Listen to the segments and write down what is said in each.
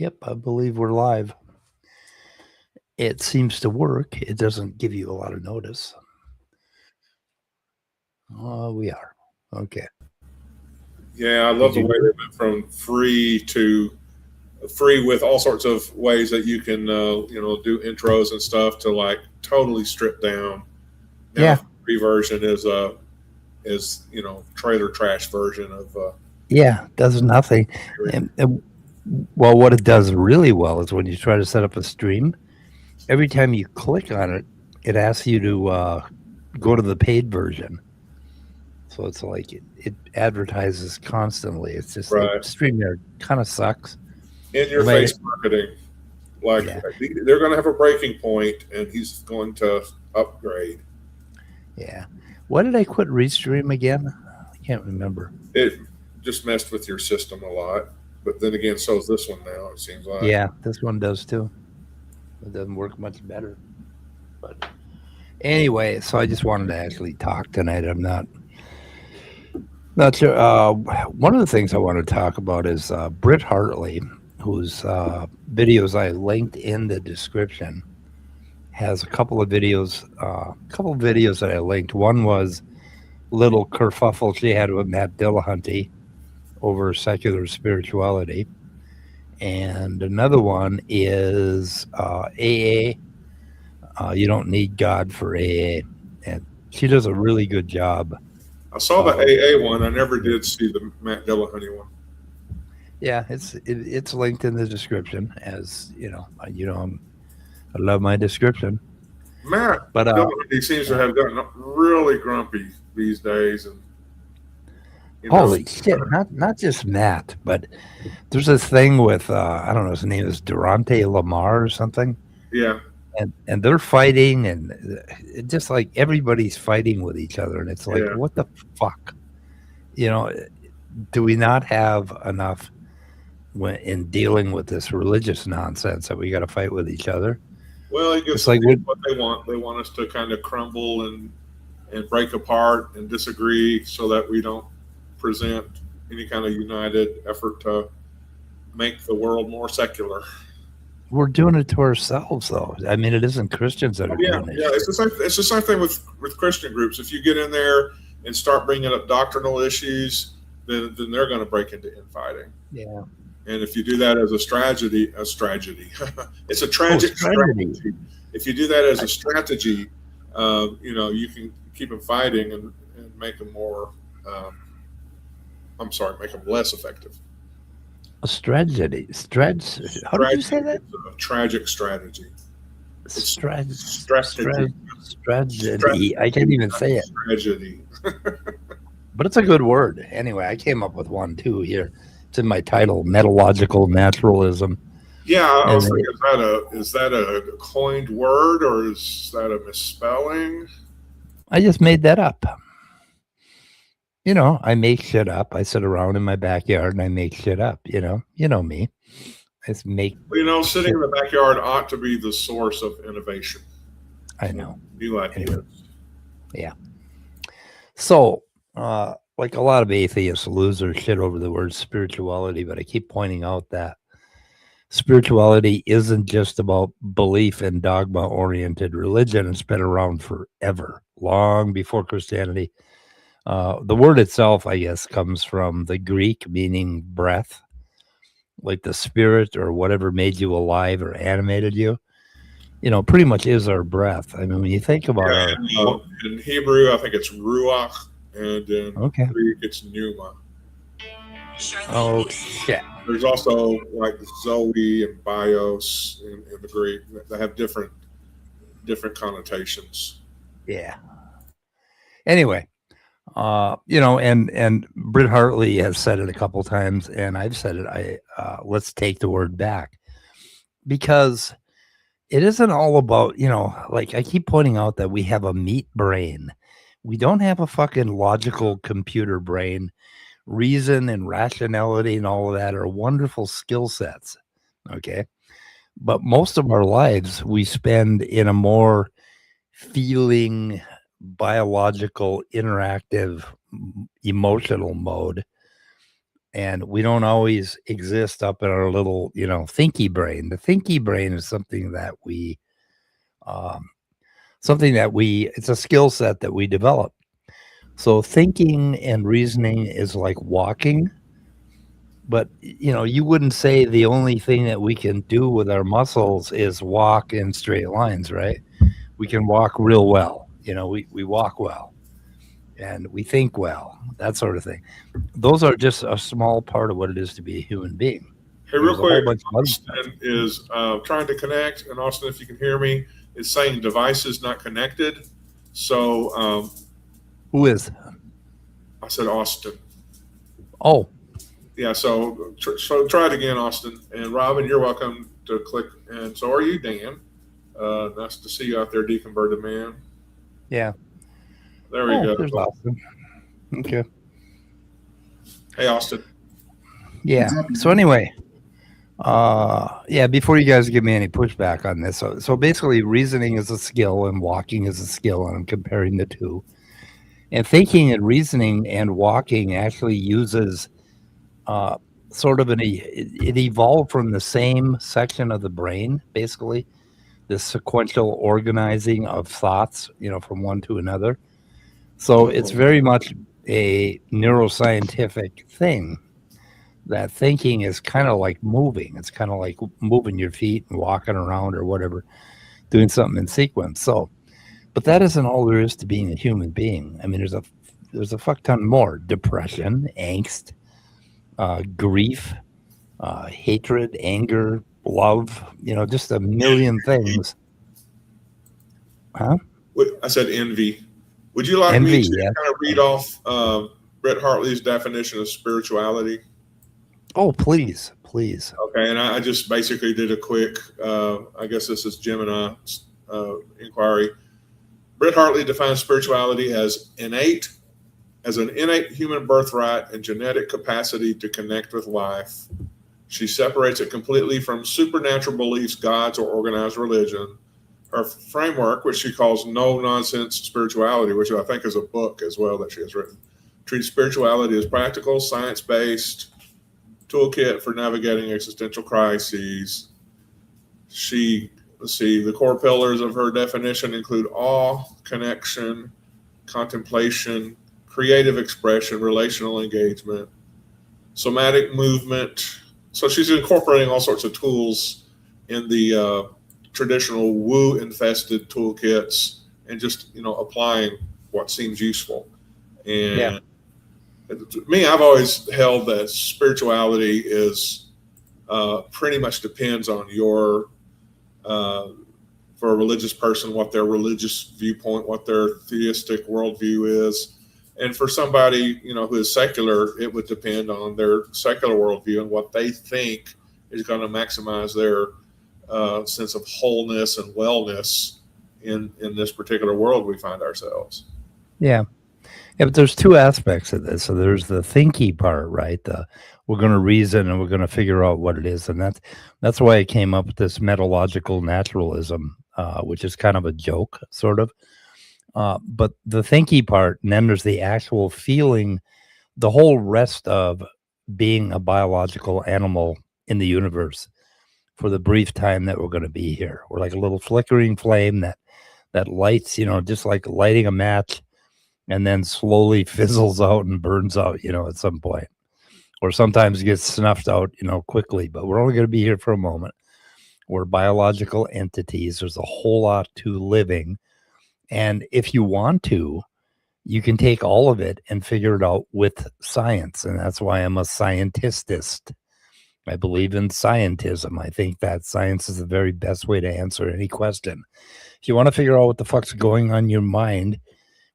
Yep, I believe we're live. It seems to work. It doesn't give you a lot of notice. We are. Okay. Yeah, I love the way they went from free to free with all sorts of ways that you can, do intros and stuff to like totally stripped down. Now, Yeah. the free version is trailer trash version of. Yeah, does nothing. Well, what it does really well is when you try to set up a stream, every time you click on it, it asks you to go to the paid version. So it's like it advertises constantly. It's just Right. the stream there kind of sucks. In your face marketing. Like Yeah. they're going to have a breaking point, and he's going to upgrade. Yeah. Why did I quit Restream again? I can't remember. It just messed with your system a lot, but then again, so is this one now. It seems like. Yeah, this one does too. It doesn't work much better. But anyway, so I just wanted to actually talk tonight. I'm not sure. One of the things I want to talk about is Britt Hartley, whose videos I linked in the description, has a couple of videos. That I linked. One was a little kerfuffle she had with Matt Dillahunty over secular spirituality, and another one is AA. You don't need God for AA, and she does a really good job. I saw the AA one. I never did see the Matt Dillahunty one. Yeah, it's linked in the description. As you know, I love my description. Matt, but Dillahunty seems to have gotten really grumpy these days, and holy shit! Not just Matt, but there's this thing with I don't know, his name is Durante Lamar or something. Yeah. And they're fighting, and just like everybody's fighting with each other, and it's like, what the fuck? Do we not have enough in dealing with this religious nonsense that we got to fight with each other? Well, it's like what they want. They want us to kind of crumble and break apart and disagree, so that we don't present any kind of united effort to make the world more secular. We're doing it to ourselves, though. I mean, it isn't Christians that are doing it. Yeah, it's the same thing with Christian groups. If you get in there and start bringing up doctrinal issues, then they're going to break into infighting. Yeah. And if you do that as a strategy, it's a tragic strategy. If you do that as a strategy, you can keep them fighting and make them more. Make them less effective. A strategy. How did you say that? A tragic strategy. Strategy. I can't even say it. Strategy. But it's a good word. Anyway, I came up with one too here. It's in my title, MetaLogical Naturalism. Yeah, I was thinking, is that a coined word, or is that a misspelling? I just made that up. I make shit up. I sit around in my backyard and I make shit up. You know me. I just make. Sitting in the backyard ought to be the source of innovation. I know. You like it. Yeah. So, like a lot of atheists lose their shit over the word spirituality, but I keep pointing out that spirituality isn't just about belief in dogma-oriented religion. It's been around forever, long before Christianity. The word itself, I guess, comes from the Greek meaning breath, like the spirit or whatever made you alive or animated you. Pretty much is our breath. I mean, when you think about in Hebrew, I think it's ruach, and in Greek, it's pneuma. Oh, shit. There's also like Zoe and bios in the Greek that have different connotations. Yeah. Anyway. And Britt Hartley has said it a couple times, and I've said it. Let's take the word back, because it isn't all about, like I keep pointing out that we have a meat brain. We don't have a fucking logical computer brain. Reason and rationality and all of that are wonderful skill sets. Okay. But most of our lives we spend in a more feeling, biological, interactive, emotional mode, And we don't always exist up in our little, thinky brain. The thinky brain is something that it's a skill set that we develop. So thinking and reasoning is like walking, but you wouldn't say the only thing that we can do with our muscles is walk in straight lines, right? We can walk real well. We walk well and we think well, that sort of thing. Those are just a small part of what it is to be a human being. Hey, real There's a whole quick, bunch of other Austin stuff. is trying to connect, and Austin, if you can hear me, is saying devices not connected. So Who is? I said Austin. Oh, Yeah, so try it again, Austin. And Robin, you're welcome to click. And so are you, Dan. Nice to see you out there, deconverted man. yeah. There we go. There's Austin. Okay. Hey, Austin. Yeah. So anyway, before you guys give me any pushback on this, so basically reasoning is a skill and walking is a skill, and I'm comparing the two. And thinking and reasoning and walking actually uses sort of it evolved from the same section of the brain, basically, this sequential organizing of thoughts, from one to another. So it's very much a neuroscientific thing. That thinking is kind of like moving. It's kind of like moving your feet and walking around or whatever, doing something in sequence. So, but that isn't all there is to being a human being. I mean, there's a fuck ton more: depression, angst, grief, hatred, anger, love. Just a million things. Huh? I said envy. Would you like me to kind of read off Britt Hartley's definition of spirituality? Oh, please. Okay, and I just basically did a quick, I guess this is Gemini inquiry. Britt Hartley defines spirituality as an innate human birthright and genetic capacity to connect with life. She separates it completely from supernatural beliefs, gods, or organized religion. Her framework, which she calls no-nonsense spirituality, which I think is a book as well that she has written, treats spirituality as practical, science-based toolkit for navigating existential crises. The core pillars of her definition include awe, connection, contemplation, creative expression, relational engagement, somatic movement. So she's incorporating all sorts of tools in the traditional woo-infested toolkits and just, applying what seems useful. And to me, I've always held that spirituality is pretty much depends on your, for a religious person, what their religious viewpoint, what their theistic worldview is. And for somebody, who is secular, it would depend on their secular worldview and what they think is going to maximize their sense of wholeness and wellness in this particular world we find ourselves. Yeah, but there's two aspects of this. So there's the thinky part, right? We're going to reason and we're going to figure out what it is, and that's why I came up with this MetaLogical naturalism, which is kind of a joke, sort of. But the thinky part, and then there's the actual feeling, the whole rest of being a biological animal in the universe for the brief time that we're going to be here. We're like a little flickering flame that lights, just like lighting a match and then slowly fizzles out and burns out, at some point. Or sometimes gets snuffed out, quickly. But we're only going to be here for a moment. We're biological entities. There's a whole lot to living. And if you want to, you can take all of it and figure it out with science. And that's why I'm a scientist. I believe in scientism. I think that science is the very best way to answer any question. If you want to figure out what the fuck's going on in your mind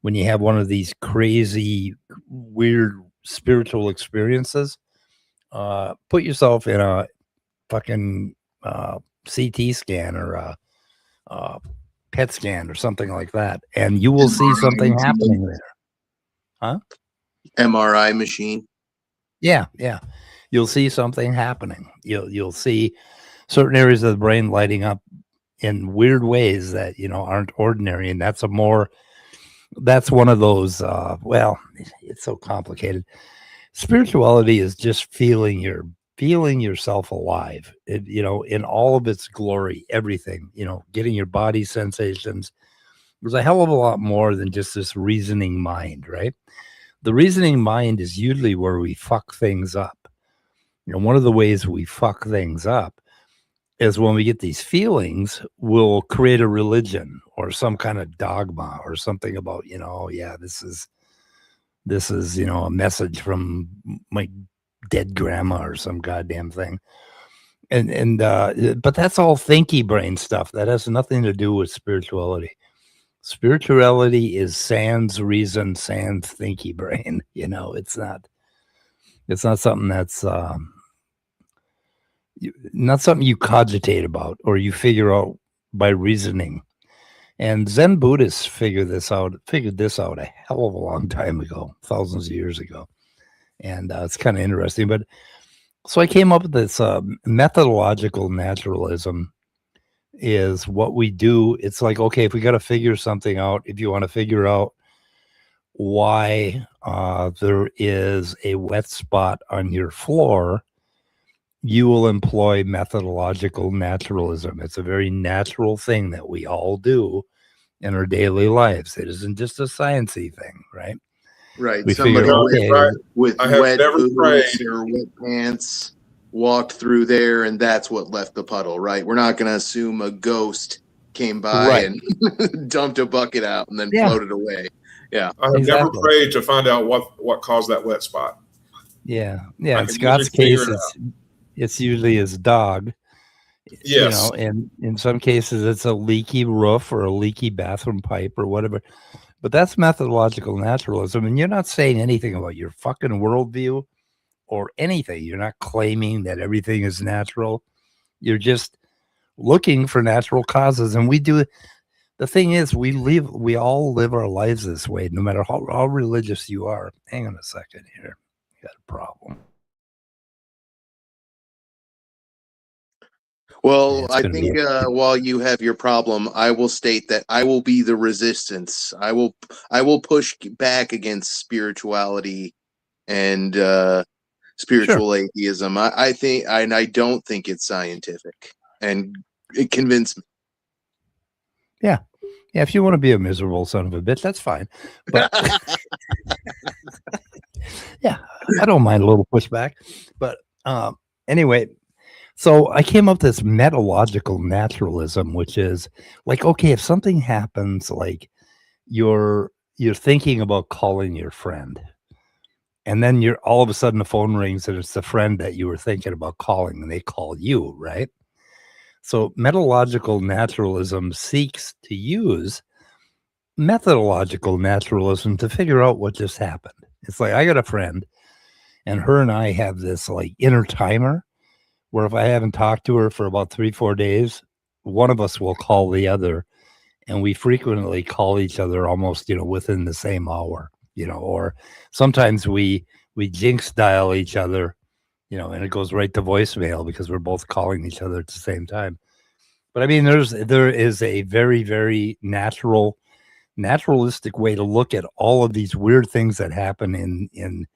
when you have one of these crazy, weird spiritual experiences, put yourself in a fucking CT scan or a PET scan or something like that, and you will see something happening there. Huh? MRI machine. Yeah. You'll see something happening. You'll see certain areas of the brain lighting up in weird ways that aren't ordinary, and that's one of those. Well, it's so complicated. Spirituality is just feeling yourself alive, in all of its glory, everything, getting your body sensations. There's a hell of a lot more than just this reasoning mind, right? The reasoning mind is usually where we fuck things up. One of the ways we fuck things up is when we get these feelings, we'll create a religion or some kind of dogma or something about, this is, a message from my dead grandma or some goddamn thing. But that's all thinky brain stuff. That has nothing to do with spirituality. Spirituality is sans reason, sans thinky brain. It's not something that's not something you cogitate about or you figure out by reasoning. And Zen Buddhists figured this out a hell of a long time ago, thousands of years ago. And it's kind of interesting. But so I came up with this methodological naturalism is what we do. It's like, okay, if we got to figure something out, if you want to figure out why there is a wet spot on your floor, you will employ methodological naturalism. It's a very natural thing that we all do in our daily lives. It isn't just a sciencey thing, right? Right. We Somebody figure, with I have wet never boots prayed. or wet pants walked through there, and that's what left the puddle, right? We're not going to assume a ghost came by Right. and dumped a bucket out and then Yeah. floated away. Yeah. I have never Exactly. prayed to find out what caused that wet spot. Yeah. I In can Scott's usually figure case, it it's usually his dog. Yes. And in some cases it's a leaky roof or a leaky bathroom pipe or whatever. But that's methodological naturalism. And you're not saying anything about your fucking worldview or anything. You're not claiming that everything is natural. You're just looking for natural causes. And we do. The thing is, we all live our lives this way, no matter how religious you are. Hang on a second here. Got a problem. Well, It's I gonna think be while you have your problem, I will state that I will be the resistance. I will push back against spirituality and spiritual atheism. I think, and I don't think it's scientific, and it convinced me. Yeah, if you want to be a miserable son of a bitch, that's fine. But yeah, I don't mind a little pushback. But anyway, so I came up with this metalogical naturalism, which is like, okay, if something happens, like you're thinking about calling your friend, and then you're all of a sudden the phone rings and it's the friend that you were thinking about calling, and they call you, right? So metalogical naturalism seeks to use methodological naturalism to figure out what just happened. It's like, I got a friend and her and I have this like inner timer where if I haven't talked to her for about 3-4 days, one of us will call the other, and we frequently call each other almost, within the same hour, or sometimes we jinx dial each other, and it goes right to voicemail because we're both calling each other at the same time. But I mean, there is a very, very naturalistic way to look at all of these weird things that happen in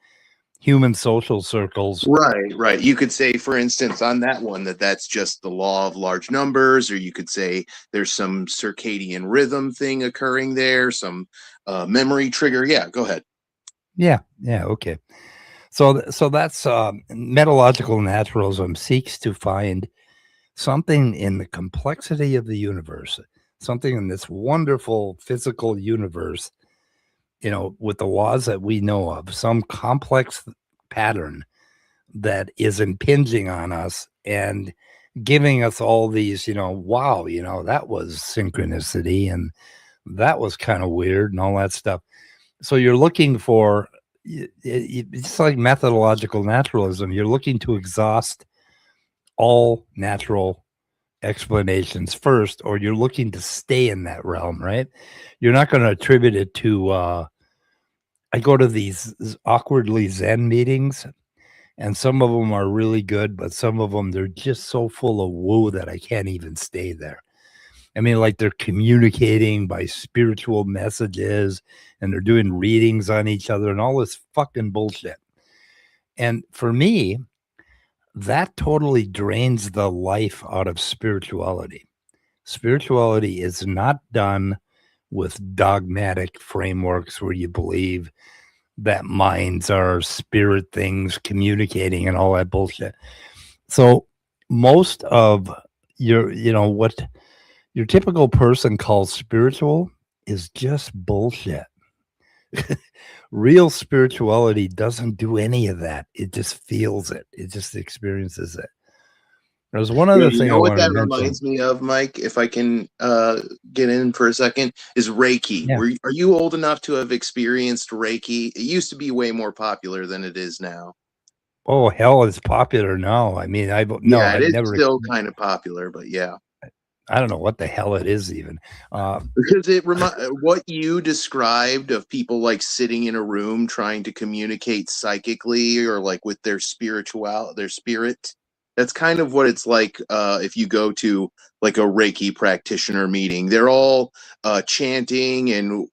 human social circles. Right. You could say, for instance, on that one, that's just the law of large numbers, or you could say there's some circadian rhythm thing occurring there, some memory trigger. Yeah, go ahead. Yeah, okay. So that's metalogical naturalism seeks to find something in the complexity of the universe, something in this wonderful physical universe, with the laws that we know of, some complex pattern that is impinging on us and giving us all these, wow, that was synchronicity and that was kind of weird and all that stuff. So you're looking for, it's like methodological naturalism. You're looking to exhaust all natural explanations first, or you're looking to stay in that realm, right? You're not going to attribute it to I go to these awkwardly Zen meetings, and some of them are really good, but some of them, they're just so full of woo that I can't even stay there. I mean, like they're communicating by spiritual messages and they're doing readings on each other and all this fucking bullshit. And for me, that totally drains the life out of spirituality. Spirituality is not done with dogmatic frameworks where you believe that minds are spirit things communicating and all that bullshit. So most of what your typical person calls spiritual is just bullshit. Real spirituality doesn't do any of that. It just feels it. It just experiences it. There's one other thing I what want to that mention. reminds me of, Mike, if I can get in for a second, is Reiki. Yeah. Are you old enough to have experienced Reiki? It used to be way more popular than it is now. Oh, hell, it's popular now. I mean, I've never still kind of popular, but yeah. I don't know what the hell it is even. Because what you described of people like sitting in a room trying to communicate psychically or like with their spirit. That's kind of what it's like if you go to like a Reiki practitioner meeting. They're all chanting and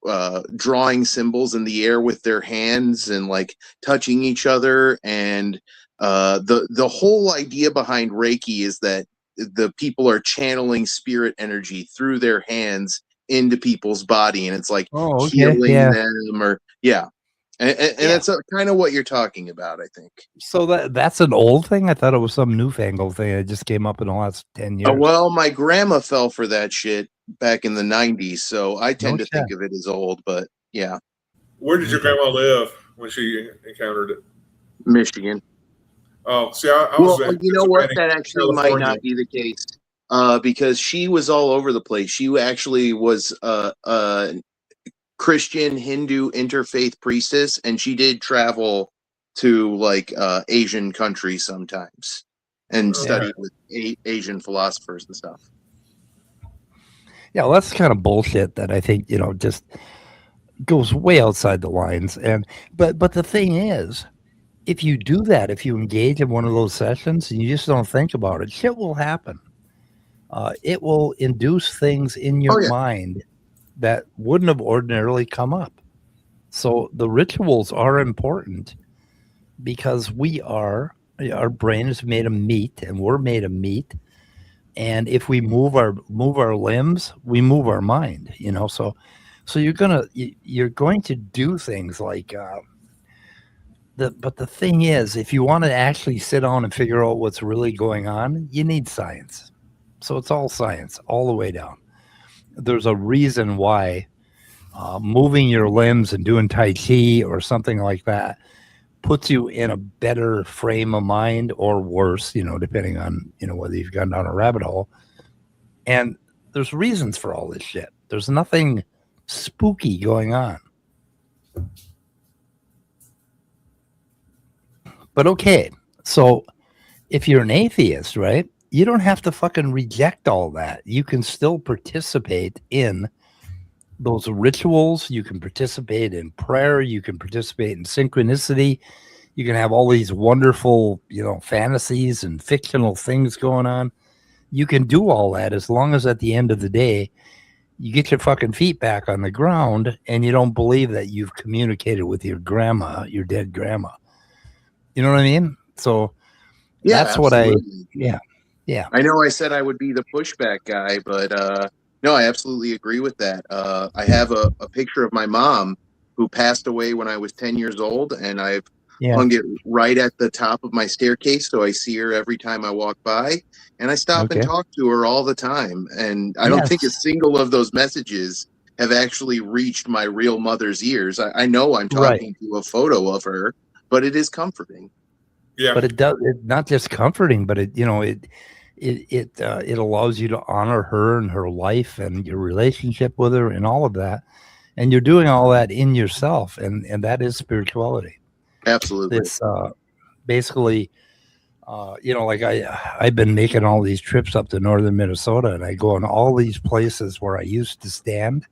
drawing symbols in the air with their hands and like touching each other. And the whole idea behind Reiki is that the people are channeling spirit energy through their hands into people's body, and it's like healing them, or and that's kind of what you're talking about, I think. So that's an old thing. I thought it was some newfangled thing that just came up in the last 10 years. Well, my grandma fell for that shit back in the 90s, so I tend to think of it as old, but yeah. Where did your grandma live when she encountered it? Michigan. Oh, see, I was you know what? That actually might not be the case because she was all over the place. She actually was a Christian Hindu interfaith priestess, and she did travel to like Asian countries sometimes and study with Asian philosophers and stuff. Yeah, well, that's kind of bullshit that I think just goes way outside the lines. But the thing is, if you do that, if you engage in one of those sessions and you just don't think about it, shit will happen. It will induce things in your mind that wouldn't have ordinarily come up. So the rituals are important because our brain is made of meat and we're made of meat. And if we move our limbs, we move our mind, so you're going to do things like, but the thing is, if you want to actually sit down and figure out what's really going on, you need science. So it's all science all the way down. There's a reason why moving your limbs and doing Tai Chi or something like that puts you in a better frame of mind or worse, depending on, whether you've gone down a rabbit hole. And there's reasons for all this shit. There's nothing spooky going on. But okay, so if you're an atheist, right, you don't have to fucking reject all that. You can still participate in those rituals. You can participate in prayer. You can participate in synchronicity. You can have all these wonderful, fantasies and fictional things going on. You can do all that as long as at the end of the day, you get your fucking feet back on the ground and you don't believe that you've communicated with your grandma, your dead grandma. You know what I mean? So that's absolutely. Yeah. I know I said I would be the pushback guy, but no, I absolutely agree with that. I have a picture of my mom who passed away when I was 10 years old, and I've hung it right at the top of my staircase, so I see her every time I walk by, and I stop and talk to her all the time. And I don't think a single of those messages have actually reached my real mother's ears. I know I'm talking to a photo of her, but it is comforting. Yeah, but it's not just comforting, but it allows you to honor her and her life and your relationship with her and all of that, and you're doing all that in yourself, and that is spirituality. Absolutely. It's basically, like I've been making all these trips up to northern Minnesota, and I go in all these places where I used to stand,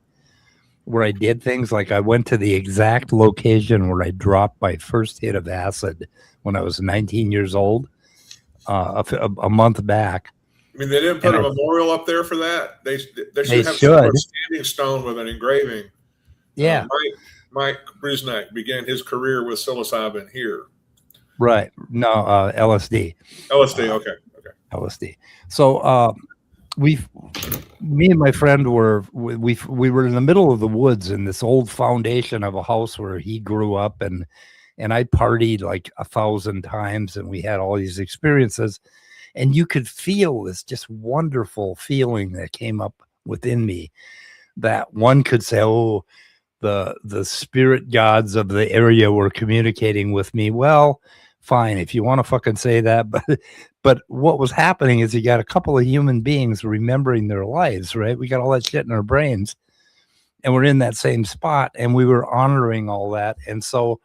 where I did things like I went to the exact location where I dropped my first hit of acid when I was 19 years old, a month back. I mean, they didn't put a memorial up there for that. They should have some standing stone with an engraving. Yeah. Mike Brusnak began his career with psilocybin here. Right. No, LSD. LSD. Okay. LSD. So me and my friend we were in the middle of the woods in this old foundation of a house where he grew up, and I partied like 1,000 times, and we had all these experiences, and you could feel this just wonderful feeling that came up within me, that one could say, oh, the spirit gods of the area were communicating with me. Well, fine, if you want to fucking say that, but what was happening is you got a couple of human beings remembering their lives, right? We got all that shit in our brains, and we're in that same spot, and we were honoring all that. And so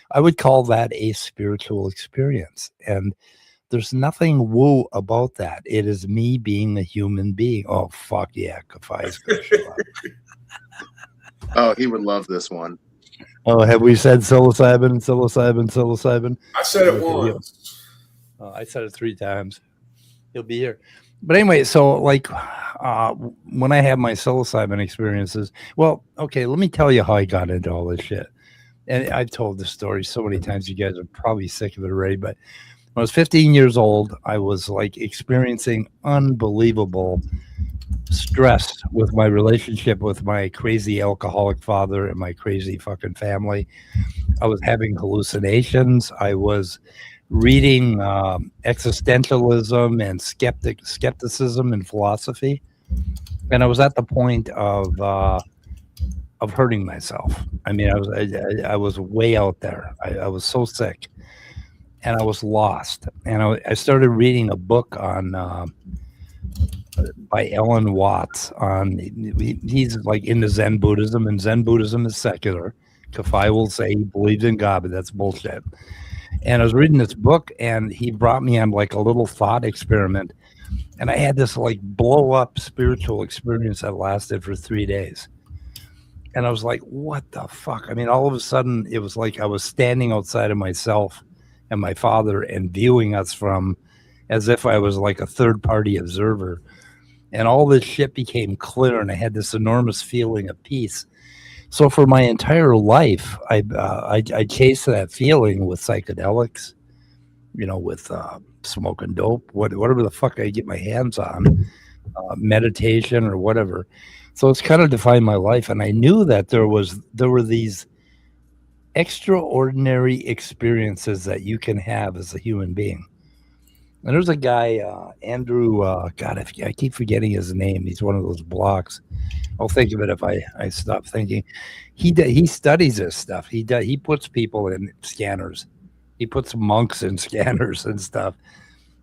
I would call that a spiritual experience. And there's nothing woo about that. It is me being a human being. Oh, fuck yeah, Kafai's gonna show up. Oh, he would love this one. Oh, have we said psilocybin? I said it once. I said it 3 times. He'll be here. But anyway, so like when I have my psilocybin experiences, well, okay, let me tell you how I got into all this shit. And I've told this story so many times, you guys are probably sick of it already, but when I was 15 years old, I was like experiencing unbelievable stress with my relationship with my crazy alcoholic father and my crazy fucking family. I was having hallucinations. I was reading existentialism and skepticism and philosophy, and I was at the point of hurting myself. I mean, I was way out there. I was so sick, and I was lost. And I started reading a book on by Ellen Watts on. He's like into Zen Buddhism, and Zen Buddhism is secular. Kafai will say he believes in God, but that's bullshit. And I was reading this book, and he brought me on like a little thought experiment, and I had this like blow up spiritual experience that lasted for 3 days. And I was like, what the fuck? I mean, all of a sudden, it was like I was standing outside of myself and my father and viewing us from as if I was like a third-party observer. And all this shit became clear, and I had this enormous feeling of peace. So for my entire life, I chased that feeling with psychedelics, with smoking dope, whatever the fuck I get my hands on, meditation or whatever. So it's kind of defined my life, and I knew that there were these extraordinary experiences that you can have as a human being. And there's a guy, Andrew. God, I keep forgetting his name. He's one of those blocks. I'll think of it if I stop thinking. He studies this stuff. He puts people in scanners. He puts monks in scanners and stuff,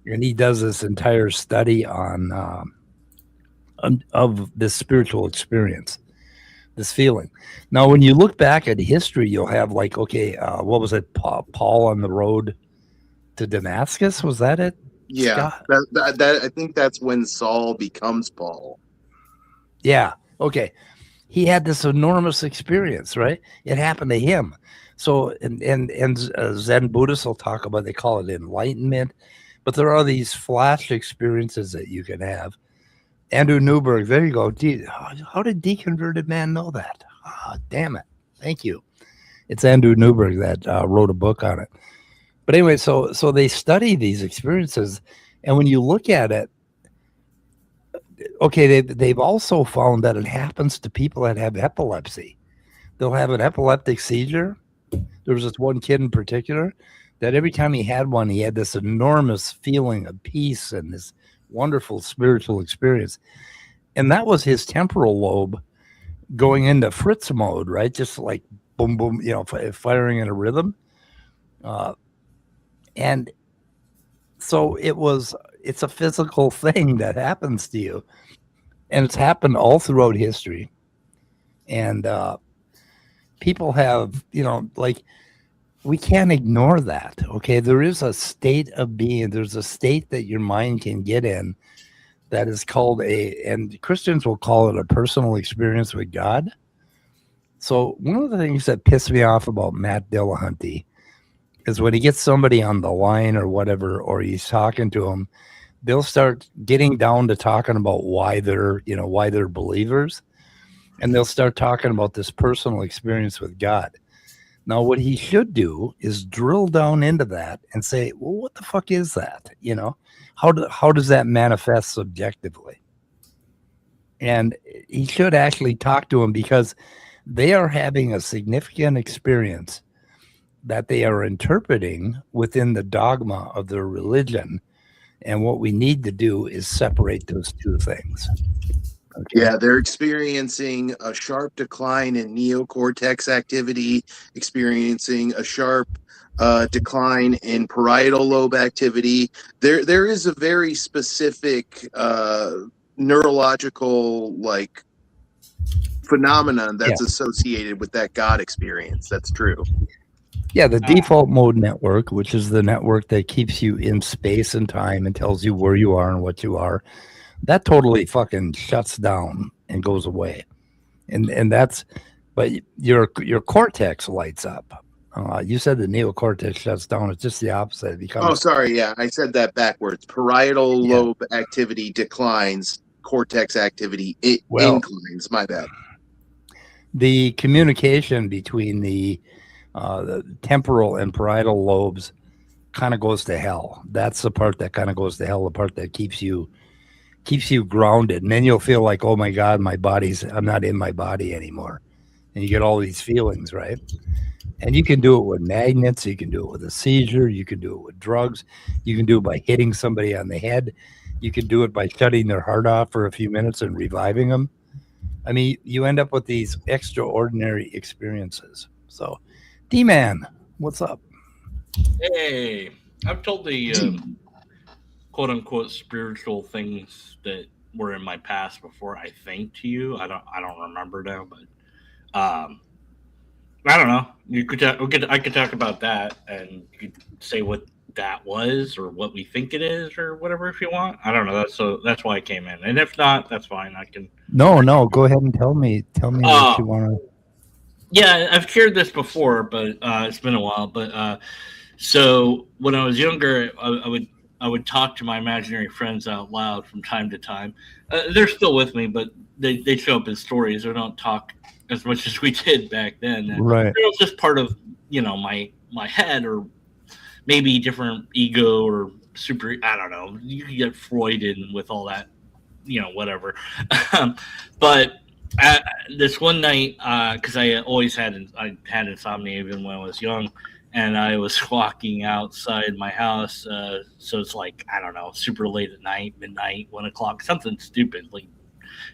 and he does this entire study on of this spiritual experience, this feeling. Now, when you look back at history, you'll have like, okay, what was it? Paul on the road to Damascus? Was that it? Yeah, that I think that's when Saul becomes Paul. Yeah. Okay. He had this enormous experience, right? It happened to him. So, and Zen Buddhists will talk about, they call it enlightenment, but there are these flash experiences that you can have. Andrew Newberg, there you go. How did Deconverted Man know that? Damn it. Thank you. It's Andrew Newberg that wrote a book on it. But anyway, so they study these experiences, and when you look at it, okay, they've also found that it happens to people that have epilepsy. They'll have an epileptic seizure. There was this one kid in particular that every time he had one, he had this enormous feeling of peace and this wonderful spiritual experience. And that was his temporal lobe going into Fritz mode, right? Just like boom, boom, firing in a rhythm. And so it's a physical thing that happens to you. And it's happened all throughout history. And people have, we can't ignore that. Okay. There is a state of being, there's a state that your mind can get in that is called and Christians will call it a personal experience with God. So one of the things that pissed me off about Matt Dillahunty is when he gets somebody on the line or whatever, or he's talking to them, they'll start getting down to talking about why they're believers. And they'll start talking about this personal experience with God. Now, what he should do is drill down into that and say, well, what the fuck is that? You know, how does that manifest subjectively? And he should actually talk to him, because they are having a significant experience that they are interpreting within the dogma of their religion. And what we need to do is separate those two things. Okay. Yeah, they're experiencing a sharp decline in neocortex activity, experiencing a sharp decline in parietal lobe activity. There is a very specific neurological phenomenon that's associated with that God experience. That's true. Yeah, the default mode network, which is the network that keeps you in space and time and tells you where you are and what you are, that totally fucking shuts down and goes away. And that's, but your cortex lights up. You said the neocortex shuts down. It's just the opposite. It becomes, Oh, sorry. Yeah, I said that backwards. Parietal lobe activity declines. Cortex activity inclines. My bad. The communication between the temporal and parietal lobes kind of goes to hell. That's the part that kind of goes to hell, the part that keeps you grounded. And then you'll feel like, oh my God, I'm not in my body anymore. And you get all these feelings, right? And you can do it with magnets. You can do it with a seizure. You can do it with drugs. You can do it by hitting somebody on the head. You can do it by shutting their heart off for a few minutes and reviving them. I mean, you end up with these extraordinary experiences. So, D-Man, what's up? Hey, I've told the quote-unquote spiritual things that were in my past before, I think, to you. I don't remember now, but I don't know. I could talk about that, and you could say what that was or what we think it is or whatever if you want. I don't know. That's why I came in, and if not, that's fine. I can. No. Go ahead and tell me what you want to. Yeah, I've shared this before, but it's been a while. But so when I was younger, I would talk to my imaginary friends out loud from time to time. They're still with me, but they show up as stories. They don't talk as much as we did back then. And right. It was just part of my head, or maybe different ego or super. I don't know. You can get Freud in with all that, whatever. But this one night, because I had insomnia even when I was young. And I was walking outside my house, so it's like, I don't know, super late at night, midnight, 1 o'clock, something stupid. Like,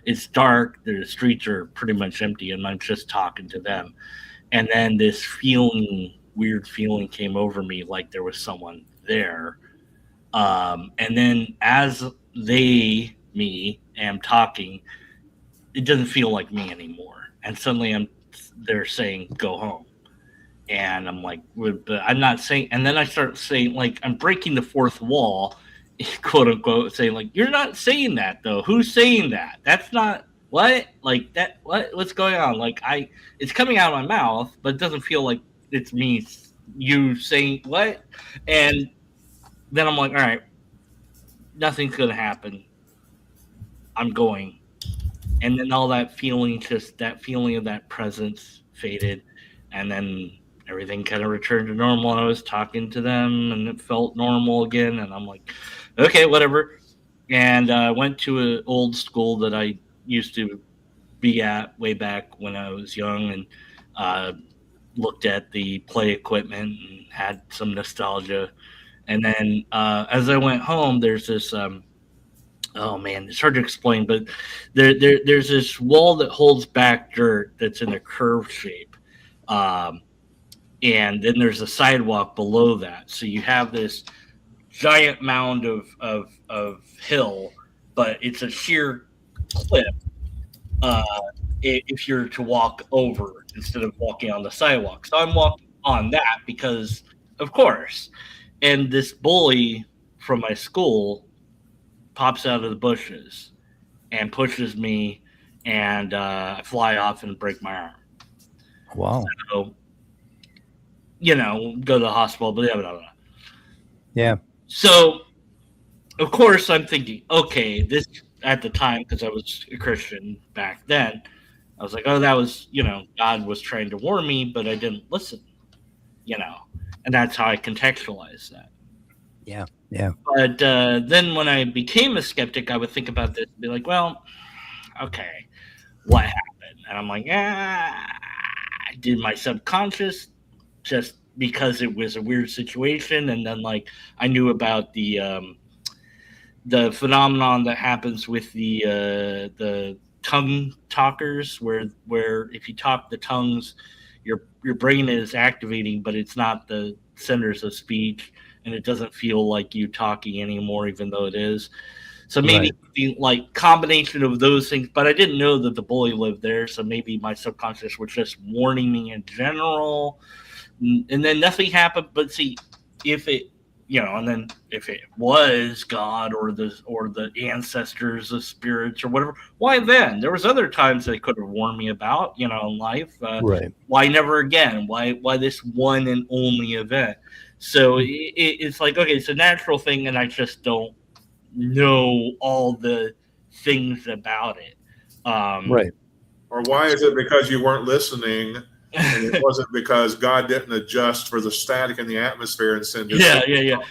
it's dark, the streets are pretty much empty, and I'm just talking to them. And then this weird feeling came over me, like there was someone there. And then as am talking, it doesn't feel like me anymore. And suddenly they're saying, go home. And I'm like, but I'm not saying, and then I start saying, like, I'm breaking the fourth wall, quote unquote, saying, like, you're not saying that though. Who's saying that? That's not what, like that, what's going on? Like, it's coming out of my mouth, but it doesn't feel like it's me, you saying what? And then I'm like, all right, nothing's going to happen. I'm going. And then all that feeling, just that feeling of that presence faded. And then everything kind of returned to normal, and I was talking to them, and it felt normal again. And I'm like, okay, whatever. And I went to an old school that I used to be at way back when I was young, and looked at the play equipment and had some nostalgia. And then as I went home, there's this, oh man, it's hard to explain, but there's this wall that holds back dirt that's in a curved shape. And then there's a sidewalk below that. So you have this giant mound of hill, but it's a sheer cliff if you're to walk over instead of walking on the sidewalk. So I'm walking on that because, of course. And this bully from my school pops out of the bushes and pushes me, and I fly off and break my arm. Wow. So, go to the hospital, blah, blah, blah. Yeah. So, of course, I'm thinking, okay, this at the time, because I was a Christian back then, I was like, oh, that was, God was trying to warn me, but I didn't listen. and that's how I contextualize that. Yeah. But then when I became a skeptic, I would think about this and be like, well, okay, what happened? And I'm like, did my subconscious just because it was a weird situation? And then like I knew about the phenomenon that happens with the tongue talkers, where if you talk the tongues, your brain is activating, but it's not the centers of speech, and it doesn't feel like you talking anymore, even though it is. So maybe the like combination of those things, but I didn't know that the bully lived there, so maybe my subconscious was just warning me in general, and then nothing happened. But see, if it, and then if it was God or the ancestors, the spirits or whatever, why then? There was other times they could have warned me about, in life. Right. Why never again? Why this one and only event? So it's like, okay, it's a natural thing, and I just don't know all the things about it. Right. Or why is it because you weren't listening? And it wasn't because God didn't adjust for the static in the atmosphere and send it.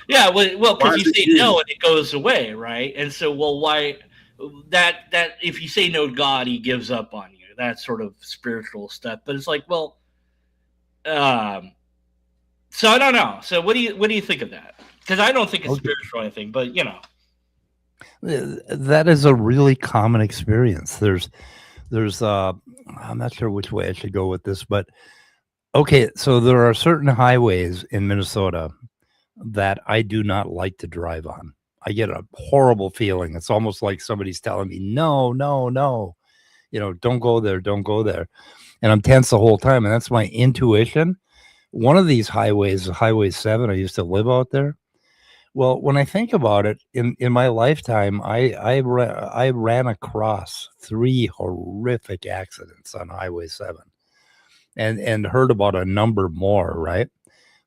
Yeah. Well, because you say no and it goes away, right? And so, well, why that if you say no to God, He gives up on you. That's sort of spiritual stuff. But it's like, well, so I don't know. So what do you think of that? Because I don't think it's spiritual or anything, but that is a really common experience. There's I'm not sure which way I should go with this, but okay, so there are certain highways in Minnesota that I do not like to drive on. I get a horrible feeling. It's almost like somebody's telling me, no, don't go there, don't go there. And I'm tense the whole time, and that's my intuition. One of these highways is Highway 7. I used to live out there. Well, when I think about it, in my lifetime, I ran across 3 horrific accidents on Highway 7 and heard about a number more, right?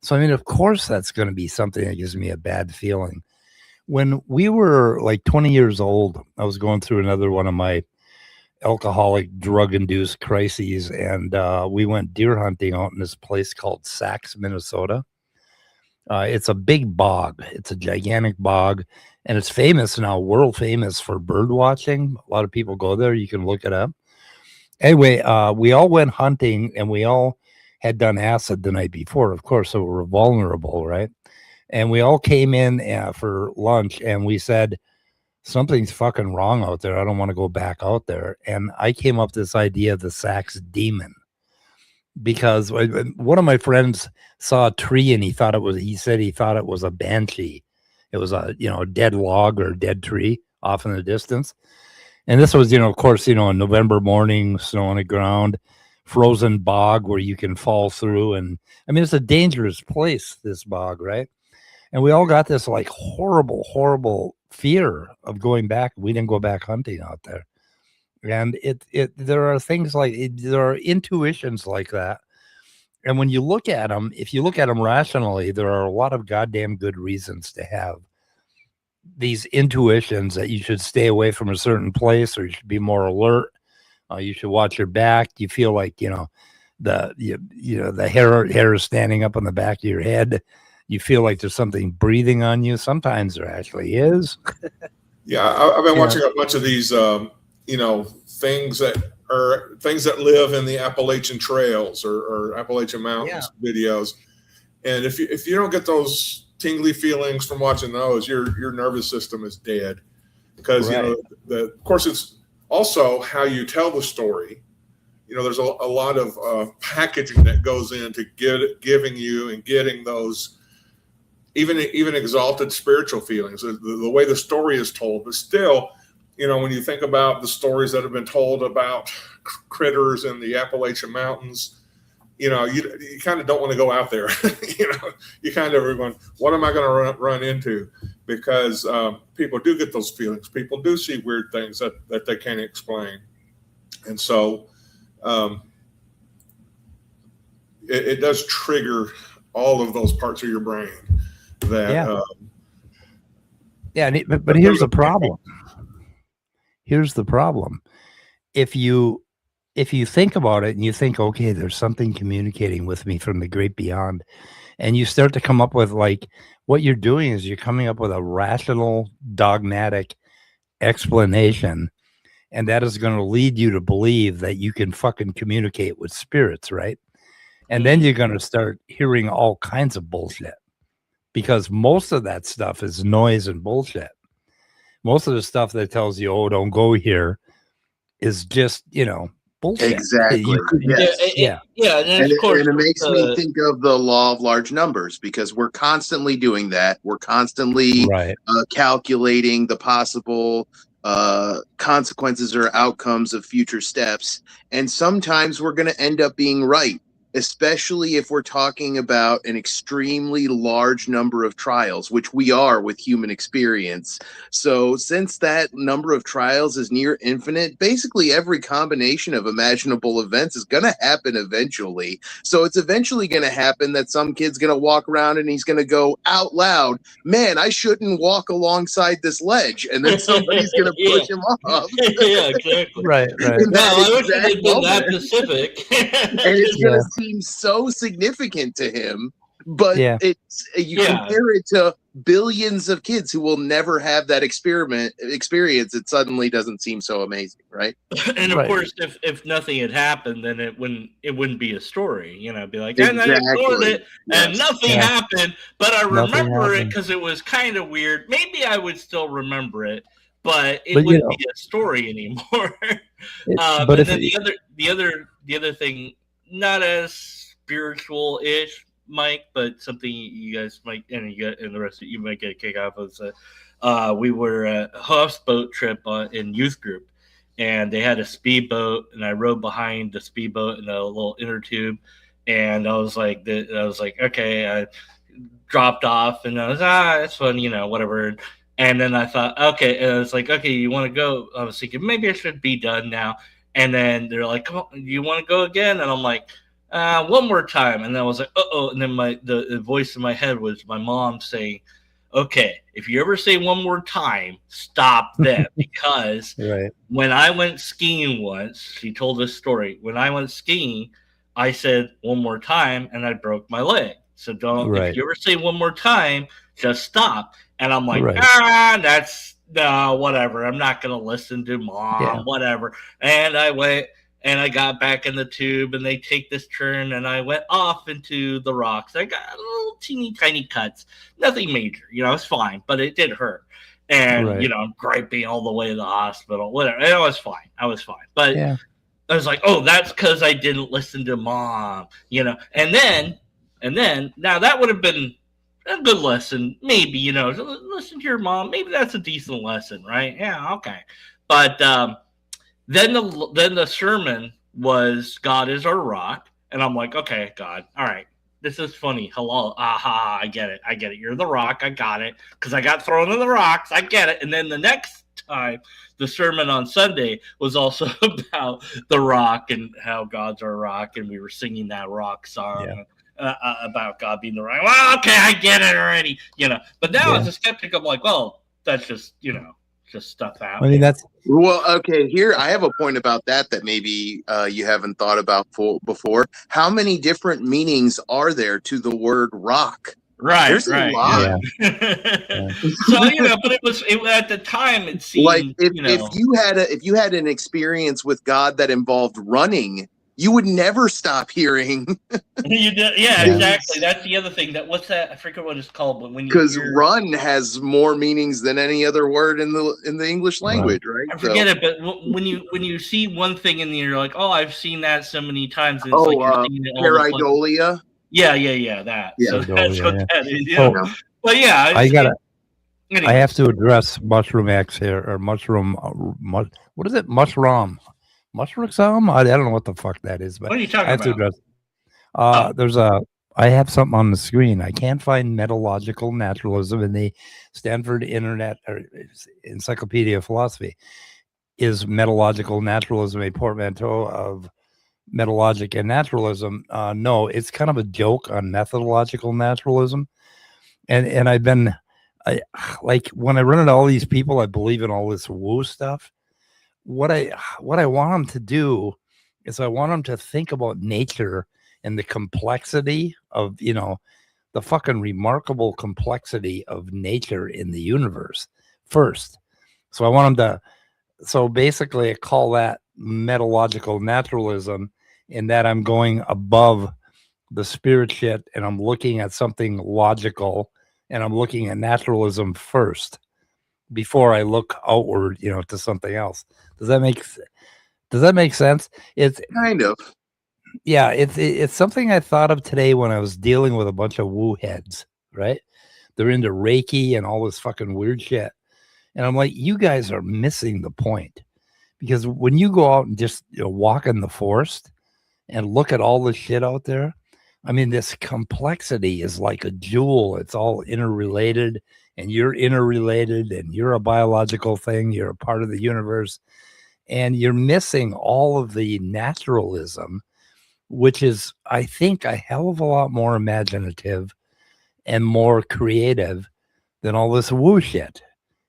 So, I mean, of course, that's going to be something that gives me a bad feeling. When we were like 20 years old, I was going through another one of my alcoholic, drug-induced crises, and we went deer hunting out in this place called Sax, Minnesota. It's a big bog. It's a gigantic bog, and it's famous now, world famous for bird watching. A lot of people go there. You can look it up. Anyway, we all went hunting, and we all had done acid the night before, of course, so we were vulnerable, right? And we all came in for lunch, and we said, something's fucking wrong out there. I don't want to go back out there. And I came up with this idea of the Sax demon, because one of my friends saw a tree and he thought it was a banshee. It was a dead log or dead tree off in the distance. And this was, of course, a November morning, snow on the ground, frozen bog where you can fall through. And I mean, it's a dangerous place, this bog, right? And we all got this like horrible fear of going back. We didn't go back hunting out there. And there are things like there are intuitions like that. And when you look at them, if you look at them rationally, there are a lot of goddamn good reasons to have these intuitions that you should stay away from a certain place, or you should be more alert. You should watch your back. You feel like, the hair is standing up on the back of your head. You feel like there's something breathing on you. Sometimes there actually is. Yeah, I've been watching a bunch of these things that live in the Appalachian trails or Appalachian Mountains videos. And if you don't get those tingly feelings from watching those, your nervous system is dead, because of course it's also how you tell the story. There's a lot of packaging that goes into giving you and getting those even exalted spiritual feelings, the way the story is told. But still, when you think about the stories that have been told about critters in the Appalachian Mountains, you kind of don't want to go out there. You kind of are going, what am I going to run into? Because people do get those feelings. People do see weird things that they can't explain. And so it does trigger all of those parts of your brain. But here's the problem. Here's the problem. If you think about it and you think, okay, there's something communicating with me from the great beyond, and you start to come up with like what you're doing is you're coming up with a rational, dogmatic explanation, and that is going to lead you to believe that you can fucking communicate with spirits, right? And then you're going to start hearing all kinds of bullshit, because most of that stuff is noise and bullshit. Most of the stuff that tells you, oh, don't go here, is just, bullshit. Exactly. Yeah. And And of course, it makes me think of the law of large numbers, because we're constantly doing that. We're constantly Right. calculating the possible consequences or outcomes of future steps. And sometimes we're going to end up being right, especially if we're talking about an extremely large number of trials, which we are with human experience. So since that number of trials is near infinite, basically every combination of imaginable events is going to happen eventually. So it's eventually going to happen that some kid's going to walk around and he's going to go out loud, man, I shouldn't walk alongside this ledge. And then somebody's going to push him off. Yeah, exactly. Right. In No, that I wish it exact had been that moment. specific. And it's going to seem so significant to him, but it's you compare it to billions of kids who will never have that experience, it suddenly doesn't seem so amazing, right? And of course, if nothing had happened, then it wouldn't be a story. It'd be like, and I Exactly. ignored it, and nothing happened, but I Nothing remember it happened. because it was kind of weird. Maybe I would still remember it, but it But, wouldn't be a story anymore. but and if then the other thing, not as spiritual-ish, Mike, but something you guys might, and the rest of you might get a kick off of. We were at a houseboat trip in youth group, and they had a speedboat, and I rode behind the speedboat in a little inner tube, and I was like, okay, I dropped off, and I was, it's fun, whatever. And then I thought, okay, and I was like, okay, you want to go? I was thinking maybe I should be done now. And then they're like, come on, you want to go again? And I'm like, one more time. And then I was like, uh-oh. And then the voice in my head was my mom saying, okay, if you ever say one more time, stop then. Because when I went skiing once, she told this story. When I went skiing, I said one more time, and I broke my leg. So if you ever say one more time, just stop. And I'm like, no, whatever. I'm not going to listen to mom, whatever. And I went, and I got back in the tube, and they take this turn, and I went off into the rocks. I got little teeny tiny cuts, nothing major, it's fine, but it did hurt. And, I'm griping all the way to the hospital, whatever. And I was fine. But I was like, oh, that's because I didn't listen to mom, And then, now that would have been a good lesson, maybe, listen to your mom. Maybe that's a decent lesson, right? Yeah, okay. But then the sermon was God is our rock, and I'm like, okay, God, all right, this is funny. Hello, aha, I get it. You're the rock, I got it, because I got thrown in the rocks, I get it. And then the next time, the sermon on Sunday was also about the rock and how God's our rock, and we were singing that rock song. Yeah. About God being the right. Well, okay, I get it already, But now as a skeptic, I'm like, well, that's just, just stuff out. I mean, that's well, okay. Here, I have a point about that maybe you haven't thought about before. How many different meanings are there to the word rock? Right, there's a lot. So but it was at the time it seemed like if you had an experience with God that involved running, you would never stop hearing. Exactly. That's the other thing. What's that? I forget what it's called. But because run has more meanings than any other word in the English language, right? I forget it, but when you see one thing in there, you're like, oh, I've seen that so many times. And it's like you're seeing it all pareidolia. Yeah, that. Yeah, so that's what that is. But I have to address Mushroom X here, or Mushroom. What is it? Mushroom. Mushroom? I don't know what the fuck that is, but what are you talking I have about? To address. I have something on the screen. I can't find MetaLogical Naturalism in the Stanford Internet or Encyclopedia of Philosophy. Is MetaLogical Naturalism a portmanteau of metalogic and naturalism? No, it's kind of a joke on methodological naturalism. And I've been, like, when I run into all these people, I believe in all this woo stuff. What I want them to do is I want them to think about nature and the complexity of, the fucking remarkable complexity of nature in the universe first. So I want them to, so basically I call that MetaLogical naturalism, in that I'm going above the spirit shit and I'm looking at something logical, and I'm looking at naturalism first before I look outward, to something else. Does that make sense? It's Kind of. yeah, it's something I thought of today when I was dealing with a bunch of woo heads, right? They're into Reiki and all this fucking weird shit. And I'm like, you guys are missing the point. Because when you go out and just walk in the forest and look at all the shit out there, I mean, this complexity is like a jewel. It's all interrelated, and you're interrelated, and you're a biological thing. You're a part of the universe, and you're missing all of the naturalism, which is, I think, a hell of a lot more imaginative and more creative than all this woo shit,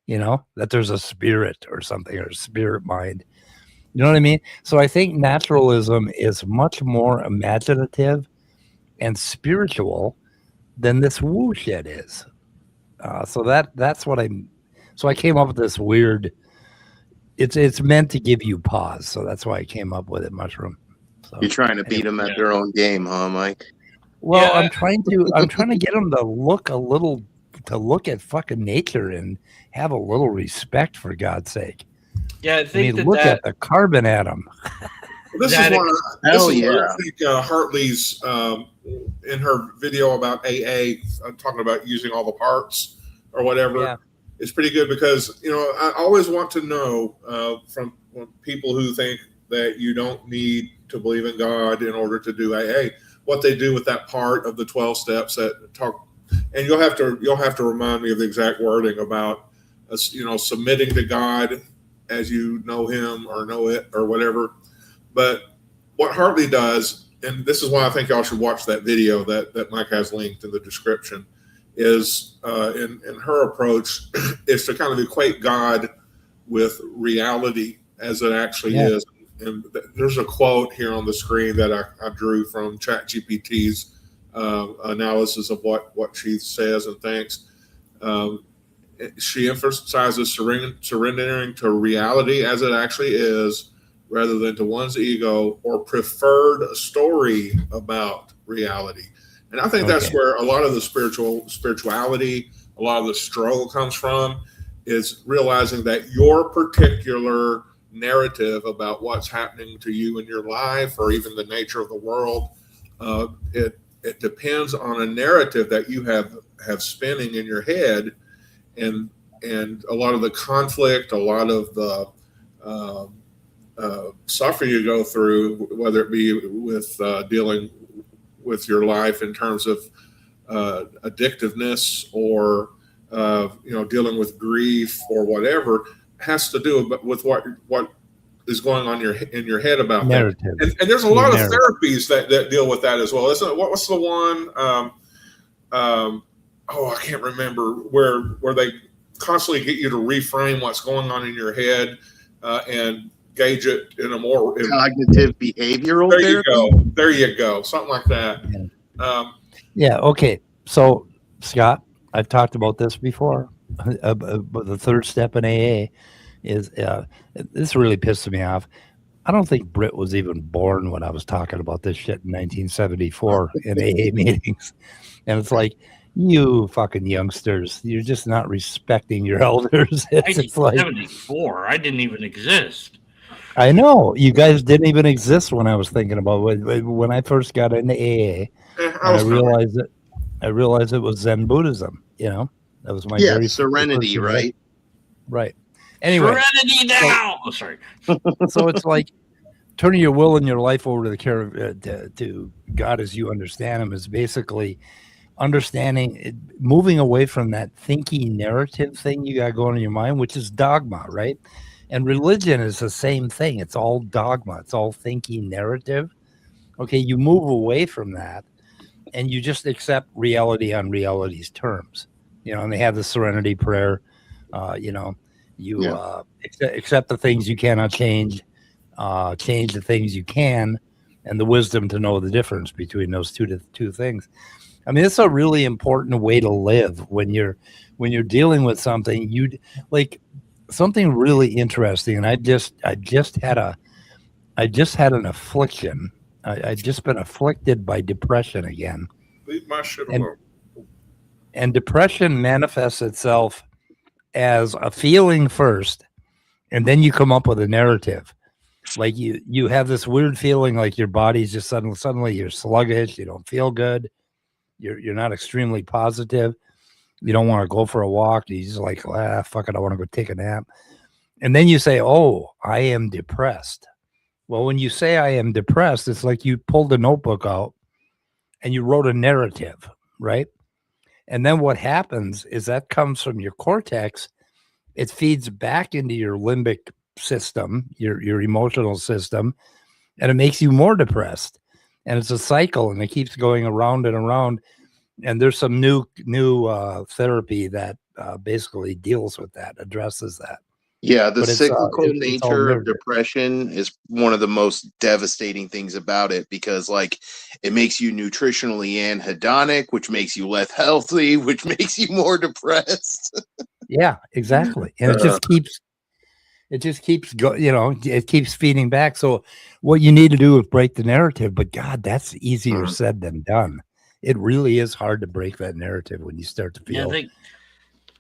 that there's a spirit or something, or a spirit mind. You know what I mean? So I think naturalism is much more imaginative and spiritual than this woo shit is. So that's what so I came up with this weird, it's meant to give you pause. So that's why I came up with it, Mushroom. So, You're trying to beat them at their own game, huh, Mike? Well, yeah. I'm trying to get them to look at fucking nature and have a little respect, for God's sake. Yeah, I think look at the carbon atom. This is one I think Hartley's in her video about AA, talking about using all the parts or whatever. Yeah. It's pretty good because, I always want to know from people who think that you don't need to believe in God in order to do AA, what they do with that part of the 12 steps that talk. And you'll have to remind me of the exact wording about, submitting to God as you know him or know it or whatever. But what Hartley does, and this is why I think y'all should watch that video that Mike has linked in the description, is in her approach is to kind of equate God with reality as it actually is. And there's a quote here on the screen that I drew from ChatGPT's analysis of what she says and thinks. She emphasizes surrendering to reality as it actually is, rather than to one's ego or preferred story about reality. And I think that's where a lot of the spirituality, a lot of the struggle comes from, is realizing that your particular narrative about what's happening to you in your life, or even the nature of the world, it depends on a narrative that you have spinning in your head, and a lot of the conflict, a lot of the suffering you go through, whether it be with dealing with your life in terms of addictiveness or dealing with grief or whatever, has to do with what is going on in your head about narrative. That. And there's a lot of therapies that deal with that as well. What's the one? I can't remember, where they constantly get you to reframe what's going on in your head and gauge it in a more cognitive behavioral therapy. There you go. Something like that. Okay. So, Scott, I've talked about this before. But the third step in AA is this really pisses me off. I don't think Britt was even born when I was talking about this shit in 1974 in AA meetings. And it's like, you fucking youngsters, you're just not respecting your elders. It's like 74. I didn't even exist. I know you guys didn't even exist when I was thinking about when I first got into AA. I realized it was Zen Buddhism. That was my very serenity, right? Right. Anyway, serenity now. Sorry. So it's like turning your will and your life over to the care of to God as you understand Him is basically understanding, moving away from that thinking narrative thing you got going in your mind, which is dogma, right? And religion is the same thing. It's all dogma. It's all thinking narrative. Okay, you move away from that and you just accept reality on reality's terms. And they have the serenity prayer. Accept the things you cannot change, change the things you can, and the wisdom to know the difference between those two things. I mean, it's a really important way to live when you're dealing with something. You like something really interesting, and I just had an affliction. I just been afflicted by depression again. Leave my shit And- alone. And depression manifests itself as a feeling first, and then you come up with a narrative. Like you have this weird feeling like your body's just suddenly you're sluggish, you don't feel good, you're not extremely positive, you don't want to go for a walk, you just like, fuck it, I want to go take a nap. And then you say, oh, I am depressed. Well, when you say I am depressed, it's like you pulled a notebook out and you wrote a narrative, right? And then what happens is that comes from your cortex. It feeds back into your limbic system, your emotional system, and it makes you more depressed. And it's a cycle, and it keeps going around and around. And there's some new therapy that basically deals with that, addresses that. Yeah, the But it's, cyclical it's all nature of narrative. depression is one of the most devastating things about it, because like it makes you nutritionally anhedonic, which makes you less healthy, which makes you more depressed. Yeah, exactly. And it just keeps it keeps feeding back. So what you need to do is break the narrative, but God, that's easier said than done. It really is hard to break that narrative when you start to feel. Yeah, I think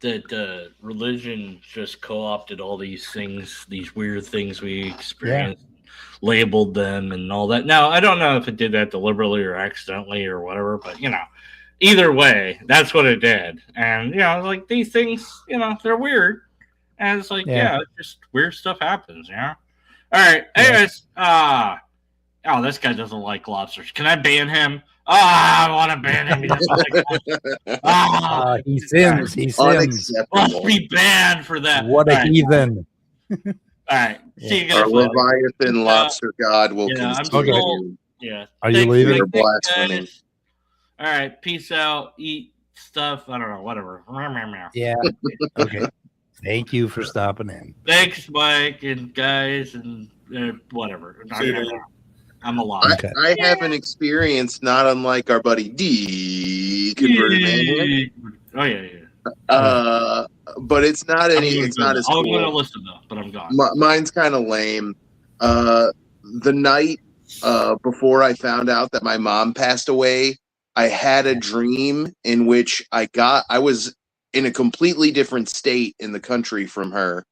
that religion just co-opted all these things, these weird things we experienced, labeled them and all that. Now, I don't know if it did that deliberately or accidentally or whatever, but either way, that's what it did. And like these things, they're weird. And it's like, just weird stuff happens, All right. Anyways, oh, this guy doesn't like lobsters. Can I ban him? I want to ban him. He doesn't like he sins. He sins. Unacceptable. Must be banned for that. What a heathen. All right. See you guys Our later. Leviathan lobster god will Yeah, I'm continue. still- Yeah. Are you Thanks for leaving? the For blasphemy. guys. All right. Peace out. Eat stuff. I don't know. Whatever. Yeah. Okay. Thank you for stopping in. Thanks, Mike and guys, and whatever. See you later. I'm alive. Okay. I have an experience not unlike our buddy D converted man here. Oh yeah. But it's not any. It's not as I'm gonna cool. listen though, but I'm gone. Mine's kind of lame. The night before I found out that my mom passed away, I had a dream in which I was in a completely different state in the country from her,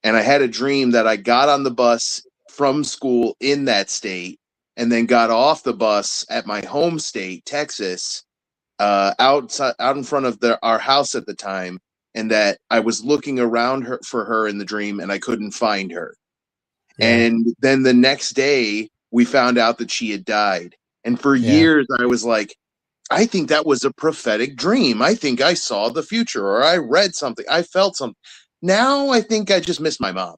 and I had a dream that I got on the bus from school in that state, and then got off the bus at my home state, Texas, out in front of our house at the time, and that I was looking around for her in the dream, and I couldn't find her. Yeah. And then the next day, we found out that she had died. And for years, I was like, I think that was a prophetic dream. I think I saw the future, or I read something. I felt something. Now I think I just missed my mom.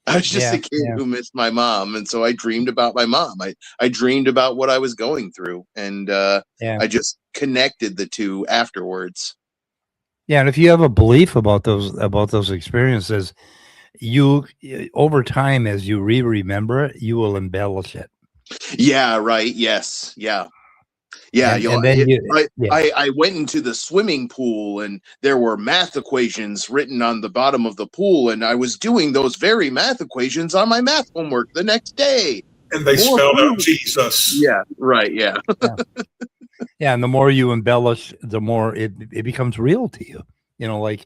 I was just a kid who missed my mom. And so I dreamed about my mom. I dreamed about what I was going through. And I just connected the two afterwards. Yeah. And if you have a belief about those experiences, you over time, as you remember it, you will embellish it. Yeah, right. Yes. Yeah. Yeah, And then I went into the swimming pool, and there were math equations written on the bottom of the pool, and I was doing those very math equations on my math homework the next day. And they spelled out Jesus. Yeah, right, yeah. Yeah, and the more you embellish, the more it becomes real to you. Like